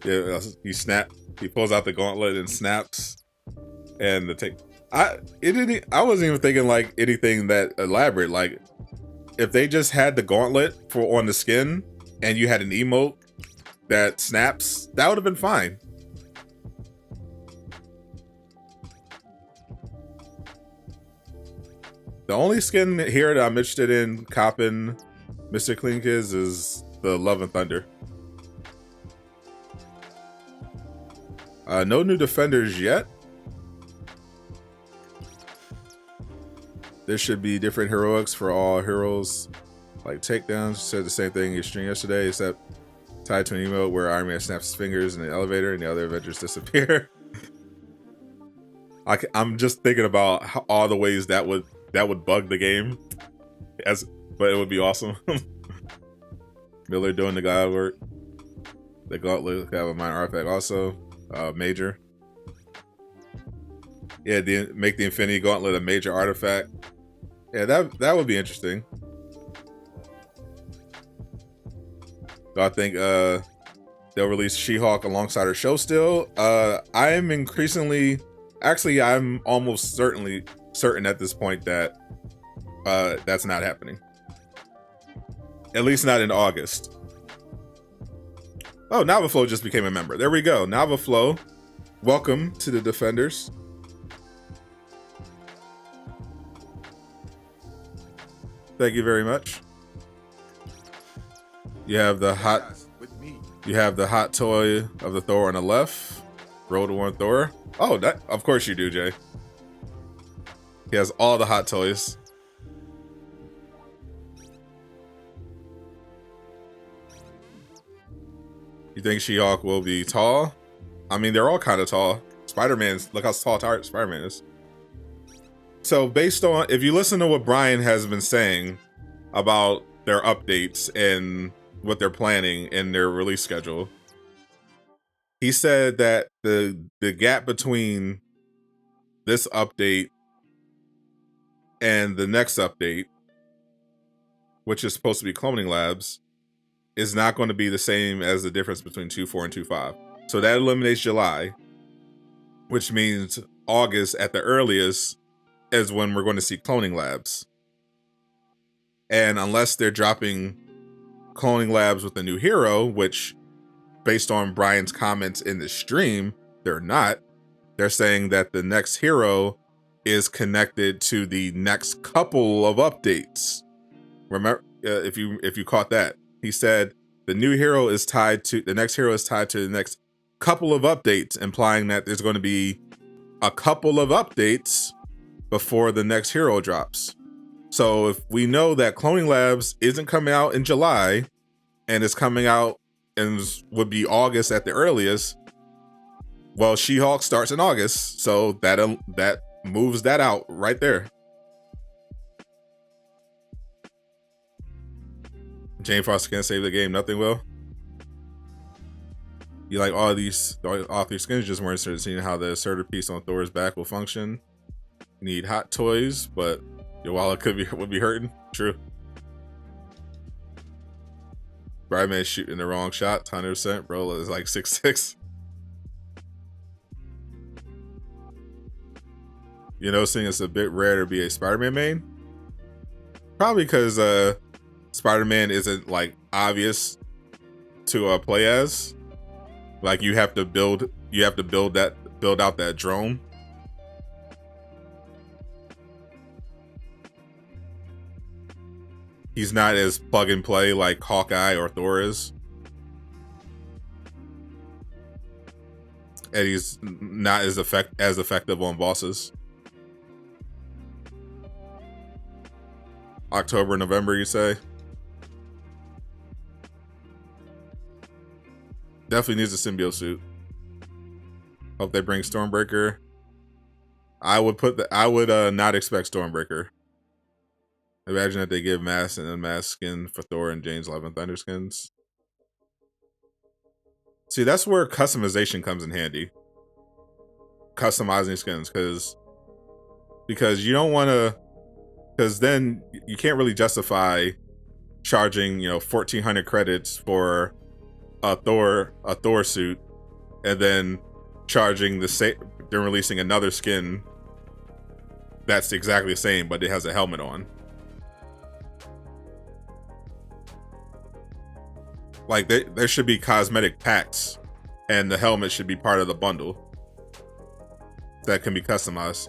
Yeah, he pulls out the gauntlet and snaps. And the take. I wasn't even thinking like anything that elaborate. Like, if they just had the gauntlet on the skin and you had an emote that snaps, that would have been fine. The only skin here that I'm interested in copping Mr. Clean Kids is the Love and Thunder. No new defenders yet. There should be different heroics for all heroes. Like takedowns, said the same thing in your stream yesterday, except tied to an emote where Iron Man snaps his fingers in the elevator and the other Avengers disappear. I'm just thinking about all the ways that would bug the game, but it would be awesome. Miller doing the god work. The gauntlet have a minor artifact also. Major. Yeah, make the Infinity Gauntlet a major artifact. Yeah, that would be interesting. So I think they'll release She-Hulk alongside her show still. I'm almost certain at this point that that's not happening. At least not in August. Oh, Navaflow just became a member. There we go. Navaflow, welcome to the Defenders. Thank you very much. You have the hot toy of the Thor on the left. Roll to one Thor. Oh, that of course you do, Jay. He has all the hot toys. You think She-Hulk will be tall? I mean, they're all kind of tall. Spider-Man's, look how tall Spider-Man is. So based on, if you listen to what Brian has been saying about their updates and what they're planning in their release schedule, he said that the gap between this update and the next update, which is supposed to be Cloning Labs, is not going to be the same as the difference between 2.4 and 2.5. So that eliminates July, which means August at the earliest is when we're going to see Cloning Labs. And unless they're dropping Cloning Labs with a new hero, which based on Brian's comments in the stream, they're not. They're saying that the next hero is connected to the next couple of updates. Remember, if you caught that, he said the new hero is tied to the next hero is tied to the next couple of updates, implying that there's going to be a couple of updates before the next hero drops. So if we know that Cloning Labs isn't coming out in July and is coming out and would be August at the earliest, well, She-Hulk starts in August, so that moves that out right there. Jane Foster can't save the game, nothing will. You like all three skins, just more interested in seeing how the assertive piece on Thor's back will function. You need hot toys, but your wallet would be hurting. True. Brian shooting the wrong shot, 100%. Bro is like 6'6". You know, seeing it's a bit rare to be a Spider-Man main. Probably because Spider-Man isn't like obvious to play as. Like you have to build out that drone. He's not as plug and play like Hawkeye or Thor is. And he's not as effective on bosses. October, November, you say? Definitely needs a symbiote suit. Hope they bring Stormbreaker. I would not expect Stormbreaker. Imagine that they give mask and unmasked skin for Thor and Jane's Love and Thunder skins. See, that's where customization comes in handy. customizing skins because you don't want to, because then you can't really justify charging 1,400 credits for a Thor suit, and then charging they're releasing another skin that's exactly the same, but it has a helmet on. Like there should be cosmetic packs, and the helmet should be part of the bundle that can be customized.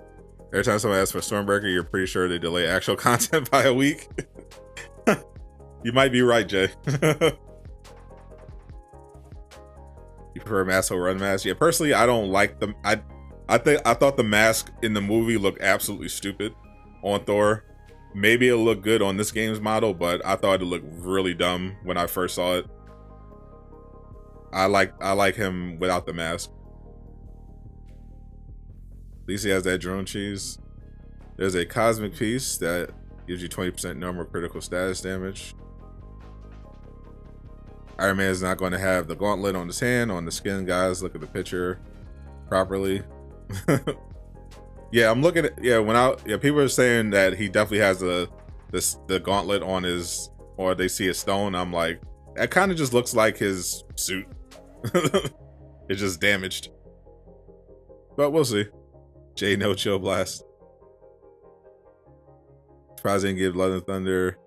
Every time somebody asks for Stormbreaker, you're pretty sure they delay actual content by a week. You might be right, Jay. You prefer mask over unmasked? Yeah, personally, I don't like them. I thought the mask in the movie looked absolutely stupid on Thor. Maybe it'll look good on this game's model, but I thought it looked really dumb when I first saw it. I like him without the mask. At least he has that drone cheese. There's a cosmic piece that gives you 20% normal critical status damage. Iron Man is not going to have the gauntlet on his hand. On the skin, guys, look at the picture properly. Yeah, I'm looking at, people are saying that he definitely has the gauntlet on his, or they see a stone. I'm like, that kind of just looks like his suit. It's just damaged. But we'll see. Jay, no chill blast. Surprised they didn't give Love and Thunder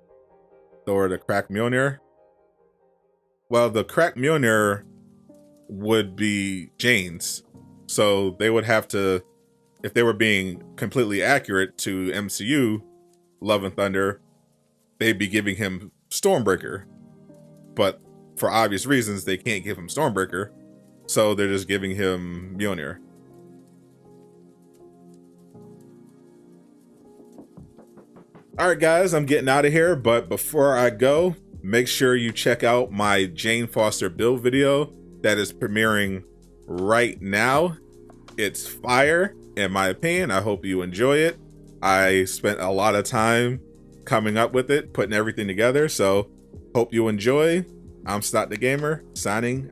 Thor the crack Mjolnir. Well, the crack Mjolnir would be Jane's. So they would have to, if they were being completely accurate to MCU Love and Thunder, they'd be giving him Stormbreaker. But for obvious reasons, they can't give him Stormbreaker. So they're just giving him Mjolnir. All right, guys, I'm getting out of here. But before I go, make sure you check out my Jane Foster build video that is premiering right now. It's fire, in my opinion. I hope you enjoy it. I spent a lot of time coming up with it, putting everything together. So hope you enjoy. I'm Sadot the Gamer, signing